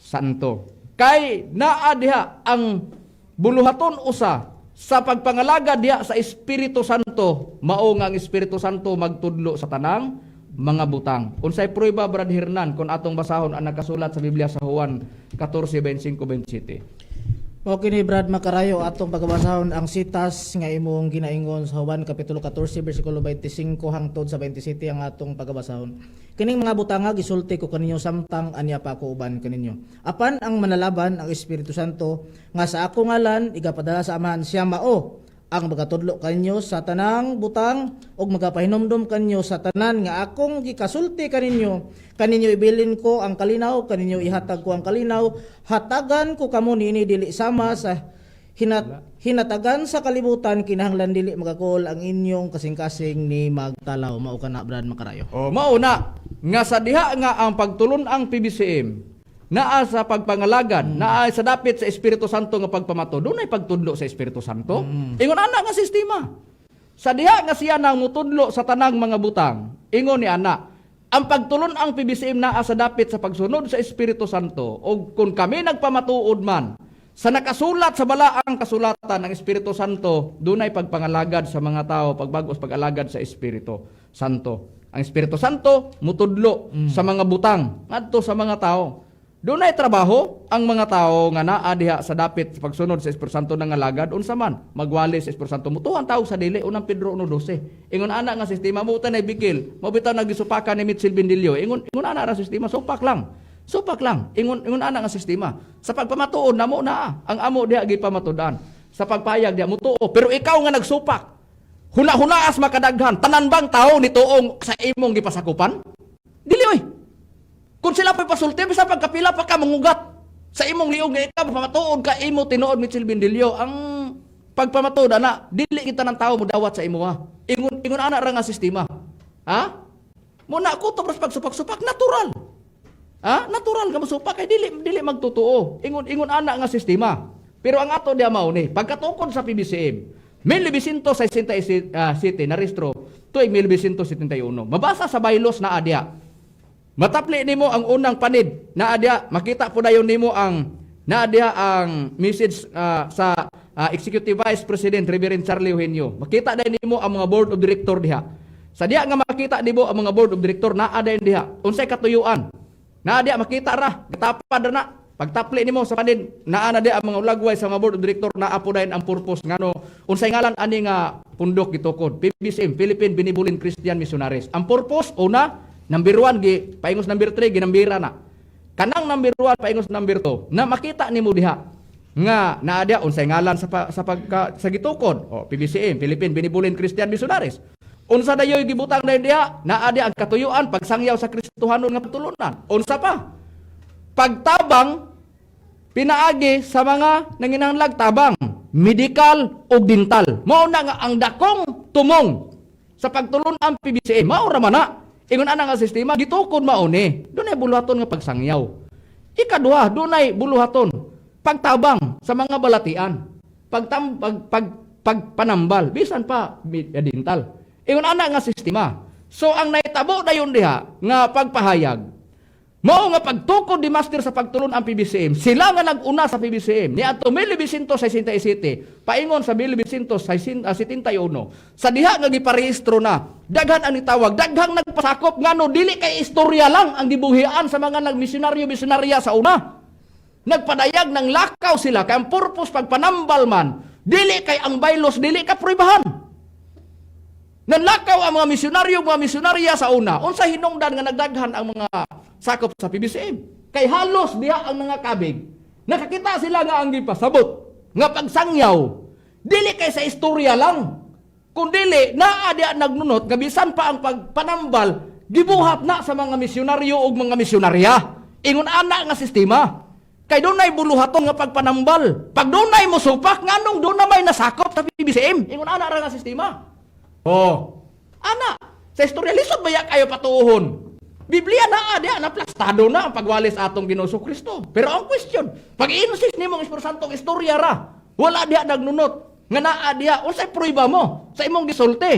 Santo. Kay naa diha ang buluhaton usa sa pagpangalagad diha sa Espiritu Santo, mao nga ang Espiritu Santo magtudlo sa tanang mga butang. Unsay prueba Brad Hernan kung atong basahon ang nakasulat sa Biblia sa Juan 14:25-27. O kini Brad Makarayo atong pagbasahon ang sitas nga imong ginaingon sa Juan kapitulo 14 bersikulo 25 hangtod sa 27 ang atong pagbasahon. Kining mga butanga gisulti ko kaninyo samtang anya pa ako uban kaninyo. Apan ang manalaban ang Espiritu Santo nga sa ako ngalan igapadala sa Amahan siya mao ang magatudlo kanyo sa tanang butang ug magapahinomdom kanyo sa tanan nga akong gikasulti kaninyo ibilin ko ang kalinaw kaninyo ihatag ko ang kalinaw hatagan ko kamo niini dili sama sa hinatagan sa kalibutan kinahanglan dili magakol ang inyong kasing-kasing ni magtalaw. Mao kana Brad Makarayo. Mao na nga sa diha nga ang pagtulon ang PBCM naa sa pagpangalagad, naa sa dapit sa Espiritu Santo nga pagpamato, doon ay pagtudlo sa Espiritu Santo. Ingon ana nga sistema. Sa diha nga siya nang mutudlo sa tanang mga butang, ingon ni ana, ang pagtulon ang PBCM naa sa dapit sa pagsunod sa Espiritu Santo, o kung kami nagpamatuod man, sa nakasulat sa balaang kasulatan ng Espiritu Santo, doon ay pagpangalagad sa mga tao, pagbagos pag-alagad sa Espiritu Santo. Ang Espiritu Santo, mutudlo sa mga butang, ngadto sa mga tao. Doon ay trabaho ang mga tao nga naa diha sa dapit sa pagsunod sa Espiritu Santo ng alagad unsa man magwali sa Espiritu Santo mutuhan tao sa dili unang Pedro 1:12 ingon ana nga sistema mo ta nay bikil mo bitaw nagisupakan ni Mitchell Bendilio ingon ana ra sistema supak lang ingon ana nga sistema sa pagpamatuod namo na ang amo diha gipamatudan sa pagpayag diha mutuo pero ikaw nga nagsupak huna-hunaas makadaghan tanan bang tao nituong sa imong gipasakupan dili oy. Kung sila pa'y pasulti, sa pagkapila pa ka mangugat sa imong liog nga ikaw, pamatuod ka imo tinuod Mitchell Bendilio, ang pagpamatuod, ana, dili kita ng tao mo dawat sa imo ha. Ingon ana ra nga sistema. Ha? Muna ako to, pagsupak-supak, natural. Ha? Natural ka masupak, kay dili magtutuo. Ingon ana nga sistema. Pero ang ato diya mao ni, pagkatukod sa PBCM, 1967 na rehistro tuig 1971. Mabasa sa bylaws na adya. Matapli nimo ang unang panid na adya, makita po dayon nimo ang na adya ang message sa Executive Vice President Reverend Charlie Eugenio. Makita dayon nimo ang mga board of director diha. Sa diha nga makita nimo ang mga board of director na adya diha. Unsay katuyuan? Na adya makita ra, katapad na. Pagtapli nimo sa panid naa na di ang mga ulagway sa mga board of director na apo dayon ang purpose ngano unsay ngalan ani nga pundok gitukod PBCM Philippine Benevolent Christian Missionaries. Ang purpose una number 1 gi paingos number 3 ginambira na. Kanang number 1 paingos number 2 na makita nimo diha nga naa dia unsay ngalan sa gitukod o PBCM Philippine Benevolent Christian Missionaries. Unsa dayoy gibutang dayon diha naa dia ang katuyuan pagsangyaw sa Kristohanon nga patulunan. Unsa pa? Pagtabang pinaagi sa mga nanginahanglag tabang, medical o dental. Mao na nga ang dakong tumong sa pagtulon ang PBCM. Mao ra man na. Ingon ana nga sistema gitukod mao ni. Dunay buluhaton nga pagsangyaw. Ikaduha, dunay buluhaton pagtabang sa mga balatian. Pagpanambal, bisan pa dental. Ingon ana nga sistema. So ang naitabo dayon diha nga pagpahayag mao nga pagtukod di master sa pagtulon ang PBCM. Sila nga nag-una sa PBCM. Ni ato 1967 paingon sa 1971 sa diha nga giparehistro na daghan ang nitawag, daghang nagpasakop ngano dili kay istorya lang ang gibuhian sa mga nagmisyonaryo-misyonarya sa una. Nagpadayag ng lakaw sila kay ang purpose pagpanambal man dili kay ang bylaws dili ka pruibahan. Nanlakaw ang mga misyonarya sa una. Unsa hinungdan nga nagdaghan ang mga sakop sa PBCM. Kay halos diha ang mga kabig. Nakakita sila nga ang gipasabot nga pagsangyaw. Dili kay sa istorya lang. Kundili naa diha nagnunot nga bisan pa ang pagpanambal gibuhat na sa mga misyonaryo ug mga misyonarya. Ingon ana nga sistema. Kay dunay buluhaton nga pagpanambal. Pag dunay mosupak nganong dunay may nasakop sa PBCM. Ingon ana ra nga sistema. Oh, ana, sa istorya lisod ba kayo patuhon? Biblia na adya na plastado na ang pagwalis atong Ginoo Kristo. Pero ang question, pag insist nimo ang Espiritu Santo istorya ra, wala diha nagnunot nga naa diha unsay pruiba mo sa imong gisulti.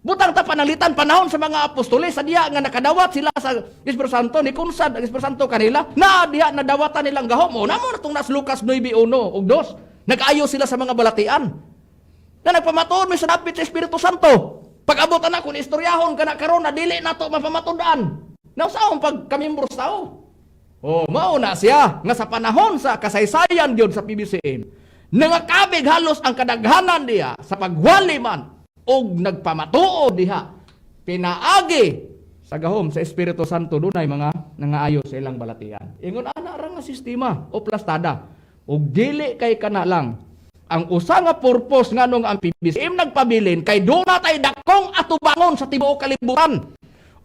Butang ta pananglitan panahon sa mga apostoles sa diha nga nakadawat sila sa Espiritu Santo ni kunsad ang Espiritu Santo kanila, naa diha nadawatan nilang gahom. O namo natong nas Lucas 9:1 ug 2. Nag-ayo sila sa mga balatian. Na nagpamatuod mi sa dapit sa Espiritu Santo. Pag-abot na kung istoryahon ka na karon na dili nato mapamatudaan. Nausaon pag kamembros tao. Oh, mao na siya nga sa panahon sa kasaysayan gyud sa PBCM. Nangakabig halos ang kadaghanan diha sa pagwali man og nagpamatuod diha. Pinaagi sa gahom sa Espiritu Santo dunay mga nangaayo sa ilang balatian. Ingon ana ra nga sistema o plastada. Og dili kay kana lang ang usa nga purpose nganong ang PBCM nagpabilin kay duna tay dakong atubangon sa tibuok kalibutan.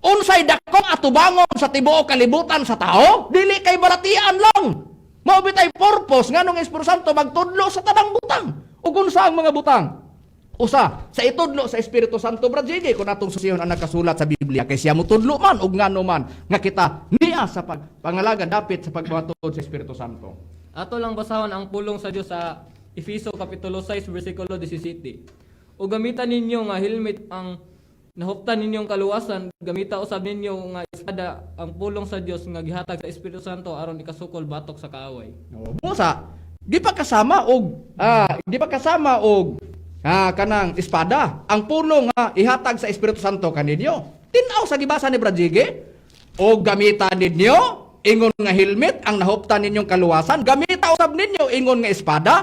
Unsay dakong atubangon sa tibuok kalibutan sa tao? Dili kay balatian lang. Mao bitay purpose nganong Espiritu Santo magtudlo sa tanang butang. Ug unsa ang mga butang? Usa, sa itudlo sa Espiritu Santo Bradjige kung atong susihon ang nakasulat sa Biblia kay siya mo tudlo man ug ngano man nga kita niya sa pangalaga dapit sa pagmatuod sa Espiritu Santo. Ato lang basahon ang pulong sa Dios sa Efeso Kapitulo 6, versikulo 17. O gamitan ninyo nga helmet ang nahuptan ninyong kaluwasan, gamita usab ninyo nga espada ang pulong sa Dios nga gihatag sa Espiritu Santo aron ikasukol batok sa kaaway. Busa, di pa kasama og kanang espada ang pulong nga ihatag sa Espiritu Santo kaninyo. Tin-aw sa gibasa ni Bradjige, o gamitan ninyo ingon nga helmet ang nahuptan ninyong kaluwasan, gamita usab ninyo ingon nga espada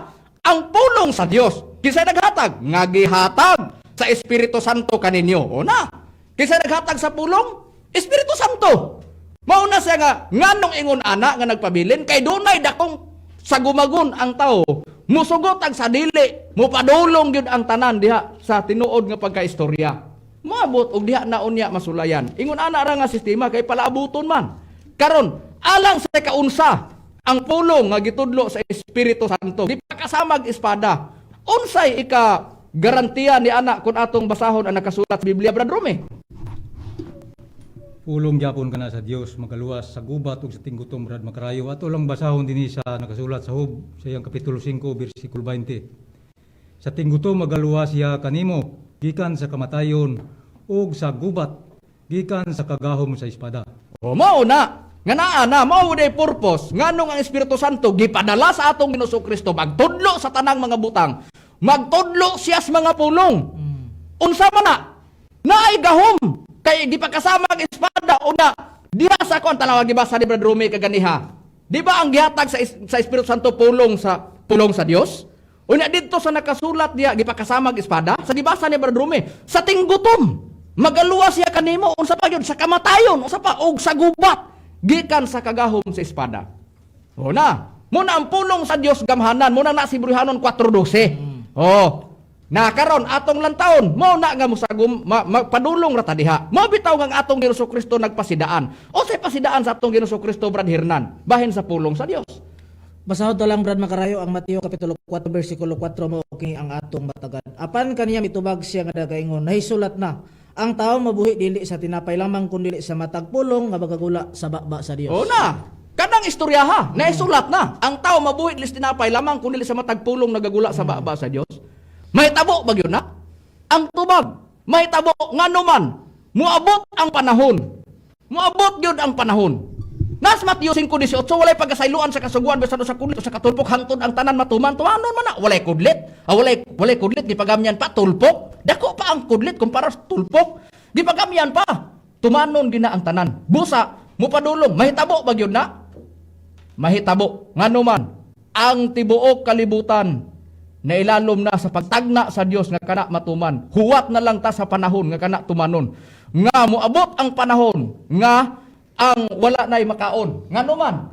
ang pulong sa Dios. Kisay naghatag? Nga gihatag sa Espiritu Santo kaninyo. O na. Kisay naghatag sa pulong? Espiritu Santo. Mauna siya nga, nganong ingon ana nga nagpabilin, kay dunay dakong sagumagon ang tao, musugot ang sadili, mupadulong yun ang tanan diha sa tinuod nga pagkaistorya. Maabot og diha na unya masulayan. Ingon ana ra nga sistema kay palaabuton man. Karon, alang sa kaunsa, ang pulong nga gitudlo sa Espiritu Santo, di pa kasamag espada. Unsay garantiya ni ana kung atong basahon ang nakasulat sa Biblia, Brad Rome? Pulong gyapon kana sa Dios magaluwas sa gubat ug sa tinggutom brad makarayo. Ato lang basahon dinhi sa nakasulat sa Hub sa iyang kapitulo 5 bersikulo 20. Sa tingguto magaluwa siya kanimo gikan sa kamatayon ug sa gubat gikan sa kagahom sa espada. O mao na, nga naa na, mao day purpose, nganong ang Espiritu Santo gipadala sa atong Ginoong Kristo magtudlo sa tanang mga butang, magtudlo siya sa mga pulong. Unsa man na, naay gahom, kay gipakasama ang espada, una, diha sa kon tanawa gibasa ni Brother Rumi kaganiha. Di ba ang gihatag sa Espiritu Santo pulong sa Dios? Unya dito sa nakasulat diha gipakasama ang espada, sa gibasa ni Brother Rumi, sa tinggutom. Magaluwa siya kanimo unsa pa gyud sa kamatayon, unsa pa og sa gubat gikan sa kagahom sa espada. O na, muna ang pulong sa Dios gamhanan, muna na si Brihanon 4:12. Na karon atong lantawon, mo na nga musagum padulong ra ta diha. Mo bitaw nga atong Ginoong Kristo nagpasidaan. O say pasidaan sa atong Ginoong Kristo Brad Hernan, bahin sa pulong sa Dios. Basahod to lang Brad Makarayo ang Mateo kapitulo 4 bersikulo 4 mo kini ang atong matagad. Apan kaniya mitubag siya nga dagaingon, nahisulat na ang tao mabuhi dili sa tinapay lamang kundi sa matag pulong nga magagula sa baba sa Dios. O na, kanang istorya ha, naisulat na. Ang tao mabuhi dili sa tinapay lamang kundi sa matag pulong nagagula sa baba sa Dios. May tabo ba yun na? Ang tubag, may tabo nga naman, muabot ang panahon. Muabot yun ang panahon. Nas Mateo 5:18, walay pagkasayloan sa kasuguan basta sa kudlit o sa katulpok hangtod ang tanan matuman. Tumanon man na, walay kudlit. Walay kudlit, di pagamyan pa, tulpok. Dako pa ang kudlit kumpara sa tulpok. Di pagamyan pa, tumanon gina ang tanan. Busa, mupadulong, mahitabo ba yun na? Mahitabo, nga naman, ang tibuok kalibutan na ilalom na sa pagtagna sa Dios nga kana matuman. Huwat na lang ta sa panahon nga kana tumanon. Nga moabot ang panahon nga ang wala na'y makaon. Nga naman,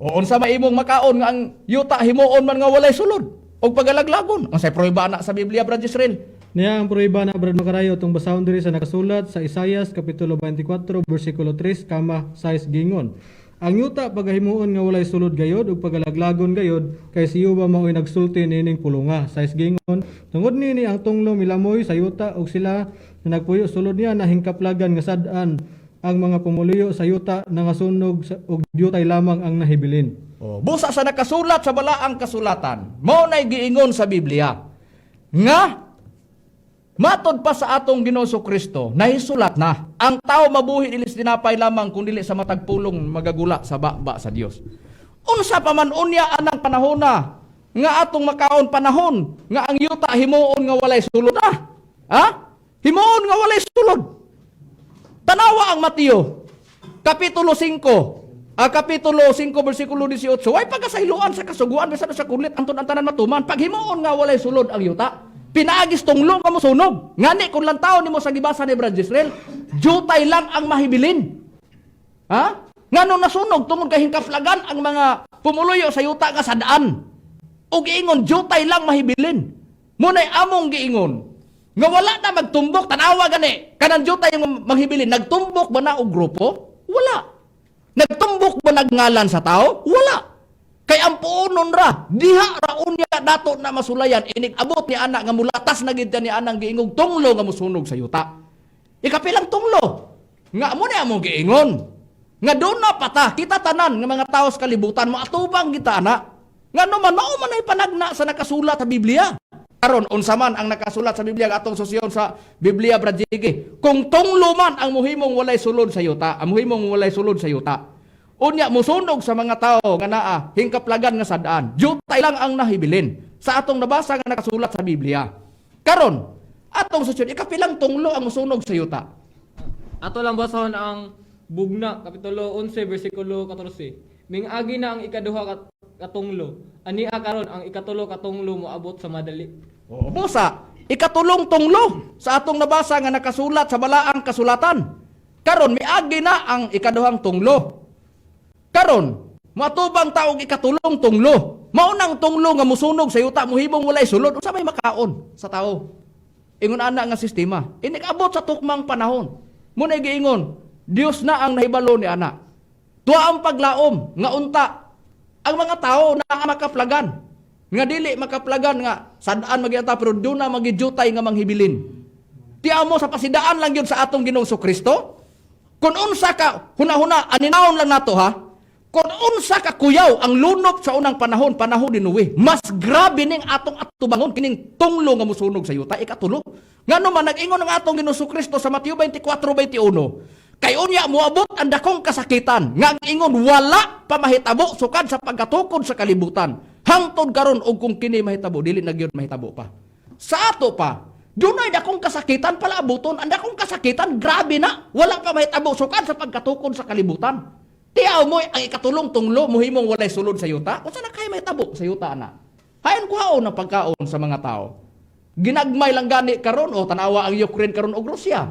o unsa maimong makaon nga ang yuta himuon man nga walay sulod og pagalaglagon. Ang say prueba na sa Biblia, Brad Israel. Niya ang prueba na Brad Makarayo tong basahon diri sa nakasulat sa Isaias kapitulo 24 bersikulo 3 kama 6 gingon. Ang yuta pagahimuon nga walay sulod gayod ug pagalaglagon gayod kay siyo ba mao'y nagsulti nining pulunga. 6 gingon. Tungod nini ang tunglo milamoy sa yuta ug sila na nagpuyo sulod niya nahingkaplagan nga sad-an ang mga pumuluyo sa yuta na nga sunog ug yutay lamang ang nahibilin. Busa sa nakasulat sa balaang kasulatan, mao nay giingon sa Biblia nga matod pa sa atong Ginoong Kristo, nahisulat na ang tao mabuhi dili sa tinapay lamang kun dili sa matag pulong magagula sa baba sa Dios. Unsa pa man unya anang panahona nga atong makaon panahon nga ang yuta himuon nga walay sulod na. Ha? Himuon nga walay sulod. Tanawa ang Mateo, Kapitulo 5 bersikulo 18, way pagkasayloan sa kasuguan, basta sa kulit, antod ang tanan matuman, paghimuon nga walay sulod ang yuta, pinaagis tunglong ka mo sunog, ngani kung lang tao ni mo sa gibasa ni Brad Israel, jutay lang ang mahibilin. Ha? Ngano nasunog, tungod kay hingkaflagan ang mga pumuluyo sa yuta nga sadaan, o giingon, jutay lang mahibilin. Muna'y among giingon, nga wala na magtumbok, tanawa gani, kanan jutay yung manghibilin, nagtumbok ba na o grupo? Wala. Nagtumbok ba nagngalan sa tao? Wala. Kay ang puunon ra, diha ra unya dato na masulayan, inig-abot ni anak nga mulatas na gid ni anang giingog tunglo nga musunog sa yuta. Ikapilang tunglo, nga mo na among giingon, nga doon na pata, kita tanan nga mga tao sa kalibutan, maatubang kita anak. Nga naman, mao man ay panagna sa nakasulat sa Biblia. Karon unsa man ang nakasulat sa Biblia atong susyon sa Biblia Brad Jiggy, kung tunglo man ang muhimong walay sulod sa yuta, ang muhimong walay sulod sa yuta, unya musunog sa mga tao nga naa hingkaplagan nga sadaan, jutay lang ang nahibilin sa atong nabasa nga nakasulat sa Biblia. Karon atong susyon, ikapilang tunglo ang musunog sa yuta? Ato lang basahon ang Bugna, Kapitulo 11, bersikulo 14. Mingagi na ang ikaduha katunglo. Ania karon ang ikatulo katunglo moabot sa madali. Busa, ikatulong tunglo sa atong nabasa nga nakasulat sa balaang kasulatan. Karon miagi na ang ikaduhang tunglo. Karon matubang taog ikatulong tunglo. Maunang tunglo nga musunog sa yuta muhimong walay sulod, unsa may makaon sa tao? Ingon ana nga sistema. Inig-abot sa tukmang panahon. Muna giingon, Dios na ang nahibalo ni ana. Tuwa ang paglaom nga unta ang mga tao na makaplagan. Nga dili makaplagan nga sadaan magyata pero doon na magijutay nga manghibilin. Tiya mo sa pasidaan lang yun sa atong Ginoong Kristo. Kung unsa ka, huna-huna, aninahon lang nato ha. Kung unsa ka kuyaw ang lunop sa unang panahon ni Noe, mas grabe ning atong atubangon kining tunglo nga musunog sa yuta ikatulo. Ngano man nag-ingon ang atong Ginoong Kristo sa Mateo 24:21, kay unya moabot ang dakong kasakitan nga ang ingon wala pa mahitabo sukad sa pagkatukod sa kalibutan. Hangtod karon og kung kini mahitabo dili na gyud mahitabo pa. Sa ato pa, dunay dakong kasakitan pala abuton. Ang dakong kasakitan grabe na, wala pa mahitabo sukad sa pagkatukod sa kalibutan. Tiyaw mo ang ikatulong tunglo muhimong walay sulod sa yuta. Unsa na kay mahitabo sa yuta ana? Hayon kuhaon ang pagkaon sa mga tao. Ginagmay lang gani karon o tanawa ang Ukraine karon og Russia.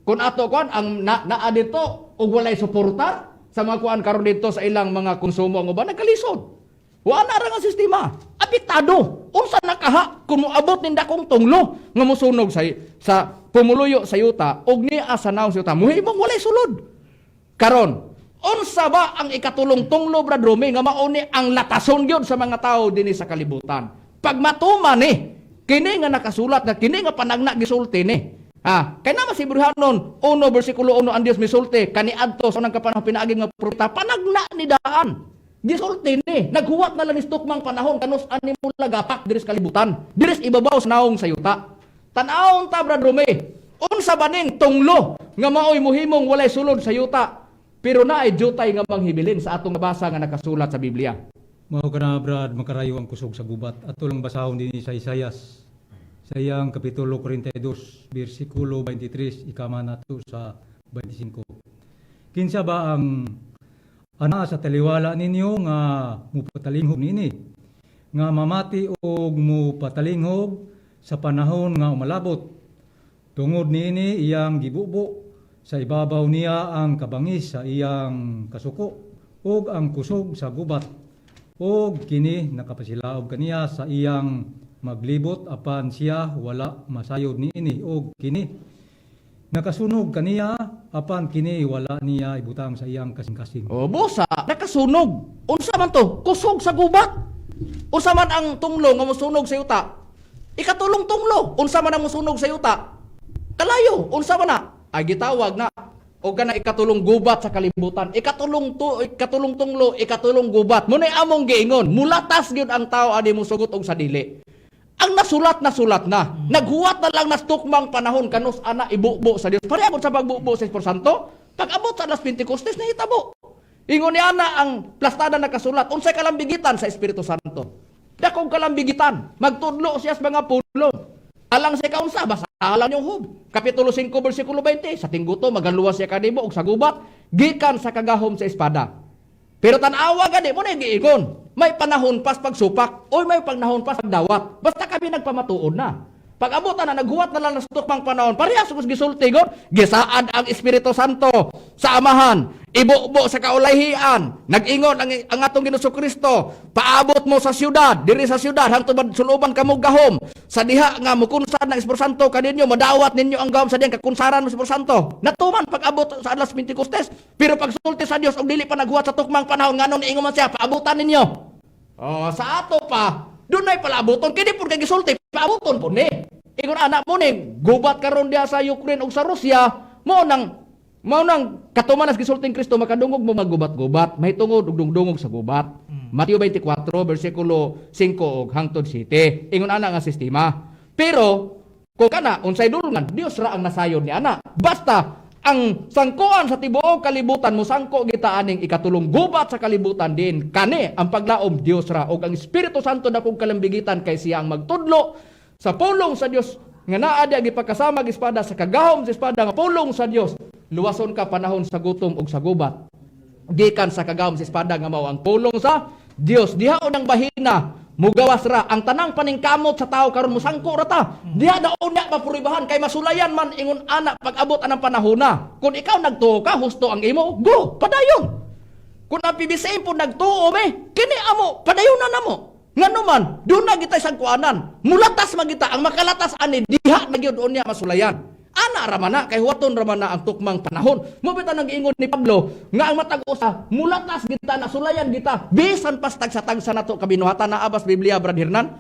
Kung ato kuan ang naa dito og walay suporta sa mga kuan karon dito sa ilang mga konsumo ang uban nagkalisod. Wala ra nga sistema. Apektado. Unsa nakaha kung moabot nin dakong tunglo nga mosunog sa pumuluyo sa yuta og niya sa naong sa yuta muhimong walay sulod. Karon, unsa ba ang ikatulong tunglo Brad Rome nga mauni ang latason gyud sa mga tao dinhi sa kalibutan? Pag matuman kini nga nakasulat na kini nga panagna gisulti ni. Kay na masibruhanon 1 bersikulo 1 ang Dios misulti kaniadto sa unang kapanahon pinaagi nga propeta panagna ni daan. Gisulti ni naghuwat na lang ni tukmang panahon kanus ani mo lagapak diri sa kalibutan. Diri ibabaw sa naong sayuta. Tan-awon ta Brad Rome. Unsa ba ning tunglo nga maoy muhimong walay sulod sa yuta? Pero naay jutay nga manghibilin sa atong nabasa nga nakasulat sa Biblia. Mao kana Brad makarayo ang kusog sa gubat. Ato lang basahon din sa Isaias. Sa iyang kapitulo 42, bersikulo 23, ikama nato sa 25. Kinsa ba ang ana sa taliwala ninyo nga mupatalinghob nini? Nga mamati og mupatalinghob sa panahon nga umalabot. Tungod niini iyang gibubo sa ibabaw niya ang kabangis sa iyang kasuko ug ang kusog sa gubat. Og kini nakapasilaob kaniya sa iyang maglibot apan siya wala masayod niini og kini nakasunog kaniya apan kini wala niya ibutang sa iyang kasing-kasing. O busa, nakasunog. Unsa man to? Kusog sa gubat. Unsa man ang tunglo nga mosunog sa yuta? Ikatulong tunglo. Unsa man ang mosunog sa yuta? Kalayo. Unsa man na? Ay gitawag na o kana ikatulong gubat sa kalibutan. Ikatulong tunglo, ikatulong gubat. Munay among giingon, mulatas gyud ang tao ani mosugot og sa dili. Ang nasulat na. Naghuwat na lang nas tukmang panahon kanus ana ibubo sa Dios. Pareha sa pagbubo sa Espiritu Santo, pag abot sa alas Pentecostes nahitabo. Ingon ni ana ang plastada nakasulat, unsay kalambigitan sa Espiritu Santo. Dakong kalambigitan, magtudlo siya sa mga pulong. Alang siya kaunsa basahan yung Hub. Kapitulo 5 bersikulo 20, sa tingguto magaluwas siya kanimo og sa gubat gikan sa kagahom sa espada. Pero tan-awa gani mo na giingon. May panahon pas pagsupak o may panahon pas pagdawat. Basta kami nagpamatuod na. Pag abutan na naghuwat na lang ng tukmang panahon, parehas sus gisultigon, gisaad ang Espiritu Santo sa amahan, ibubo sa kaulahian, nag-ingon ang atong Ginoong Kristo, paabot mo sa syudad, diri sa syudad hangtod suluban kamo gahom, sa diha nga mukunsad ng Espiritu Santo kaninyo, madawat ninyo ang gahom sa diyan kakunsaran mo sa Espiritu Santo. Natuman pag abot sa alas Pentecostes, pero pag sulti sa Dios og dili pa naghuwat sa tukmang panahon, nganon ingon man siya, paabutan ninyo. Sa ato pa, dunay pala abuton, kini pud kay gisulti, paabuton po ni. Ingon anak mo ni, gubat karon diha sa Ukraine ug sa Russia, mo nang katumanas gisulting Kristo makadungog mo maggubat-gubat, mahitungod ug dungdungog sa gubat. Mateo 24 bersikulo 5 ug hangtod 7. Ingon ana nga sistema. Pero kung kana unsay dulngan, Dios ra ang nasayod ni ana. Basta ang sangkoan sa tibuok kalibutan mo sangko kita aning ikatulong gubat sa kalibutan din kani ang paglaom Dios ra ug ang Espiritu Santo dakong kalambigitan kay siya ang magtudlo sa pulong sa Dios nga naa di gipagkasama og espada sa kagahom sa espada nga pulong sa Dios. Luwason ka panahon sa gutom ug sa gubat. Gikan sa kagahom sa espada nga mao ang pulong sa Dios. Diha unang bahina mugawas ra ang tanang paningkamot sa tao karon musangko ra ta. Diha daon nya mapuribahan kay masulayan man ingon ana pag abot anang panahona. Kung ikaw nagtuo ka husto ang imo, go padayon. Kung ang PBC po nagtuo kini amo padayon na namo. Ngano man, doon na kita isang kuanan. Mulatas magita, ang makalatas ani, diha na gyud unya masulayan. Ana ramana, kay huwaton ramana ang tukmang panahon. Mabita nag-ingon ni Pablo, nga ang matag usa, mulatas kita, nasulayan kita, bisan pas tagsa-tagsa nato kabinuhatan na abas Biblia, Brad Hernan.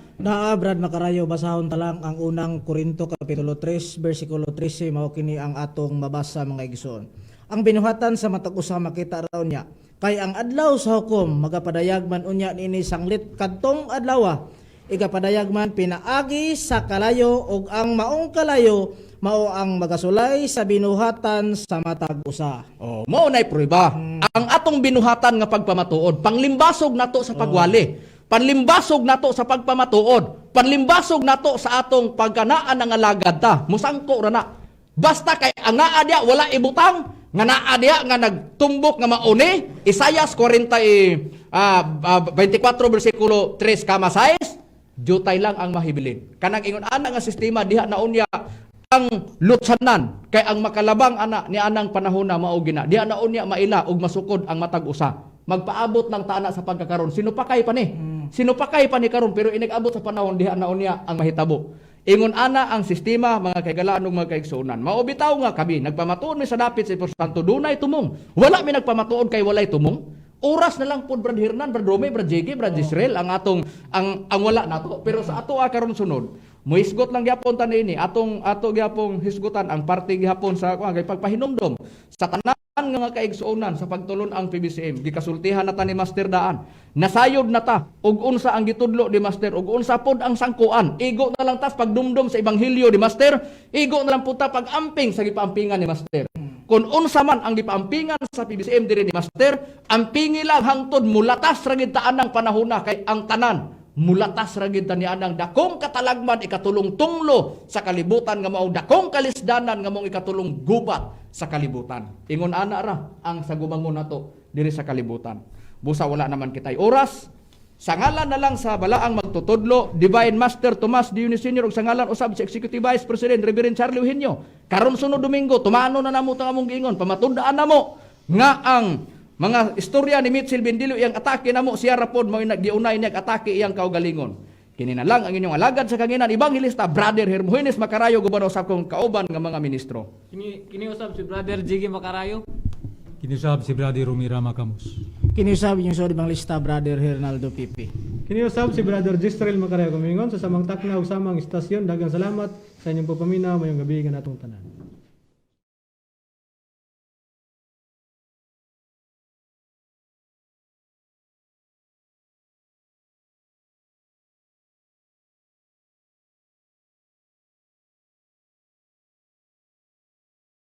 Brad Makarayo, basahon talang ang unang Korinto kapitulo 3 bersikulo 13 mao kini ang atong mabasa mga igsoon. Ang binuhatan sa matag usa makita raw niya Kay ang adlaw sa hukom magapadayag man unya niini sanglit kadtong adlaw. Igapadayag man pinaagi sa kalayo ug ang maong kalayo mao ang magasulay sa binuhatan sa matag usa. Oh, mao nay prueba. Ang atong binuhatan nga pagpamatuod, panglimbasog nato sa pagwali. Panlimbasog nato sa pagpamatuod. Panlimbasog nato sa atong pagkanaan nga alagad ta. Musangko ra na. Basta kay ang naa diya wala ibutang, nga naa diya nga nagtumbok nga mauni, Isayas 24 bersikulo 3 kama 6, jutay lang ang mahibilin. Kanang ingon ana nga sistema diha na unya ang lutsanan kay ang makalabang ana ni anang panahon na mao gina. Diha na unya maila og masukod ang matag usa. Magpaabot lang ta ana sa pagkakaron. Sinupakay pa ni. Sinupakay pa ni karon pero inag-abot sa panahon diha na unya ang mahitabo. Ingon ana ang sistema mga kaigalaan ug mga kaigsuonan. Mao bitaw nga kami nagpamatuod mi sa dapit sa Espiritu Santo dunay tumong. Wala mi nagpamatuod kay walay tumong. Oras na lang pod Brad Hernan, Brad Rome, Brad JG, Brad Israel ang atong ang wala nato. Pero sa ato karon sunod, muhisgot lang gyapon ta niini ato gyapong hisgutan ang parte gyapon sa kay pagpahinumdom sa tanan nga kaigsuonan sa pagtulon ang PBCM. Gikasultihan na ta ni Master Daan. Nasayod na ta ug unsa ang gitudlo ni Master ug unsa pod ang sangkuan. Igo na lang tas pagdumdum sa ebanghelyo ni Master, igo na lang pud ta pag-amping sa gipaampingan ni Master. Kung unsa man ang gipaampingan sa PBCM diri ni Master, ampingi lang hangtod mulatas ra gid ta anang panahona kay ang tanan mulatas ra gid ta ni anang dakong katalagman ikatulong tunglo sa kalibutan nga mao dakong kalisdanan nga mao ikatulong gubat sa kalibutan. Ingon ana ra ang sagumangon nato diri sa kalibutan. Busa wala naman kitay oras. Sa ngalan na lang sa balaang magtutudlo, Divine Master Tomas Dionis Sr. ug sa ngalan usab sa Executive Vice President Reverend Charlie Eugenio. Karon sunod Domingo, tumano na namo ta among giingon, pamatundaan namo nga ang mga istorya ni Mitchell Bendilio iyang atake namo siya ra pod mao giunay niya atake iyang kaugalingon. Kini na lang ang inyong alagad sa kanginan Evangelista Brother Hermogenes Macarayo gubernador sa kong kauban nga mga ministro. Kini usab si Brother Jiggy Macarayo. Kinusab si Brother Romy Rama Camus. Kiniusab yung sa ibang lista Brother Hernaldo Pipi. Kiniusab si Brother Gistrel Macarayo Kumingon sa samang takna ug samang istasyon. Daghang salamat sa inyong pagpaminaw mayong gabi nga natong tanan.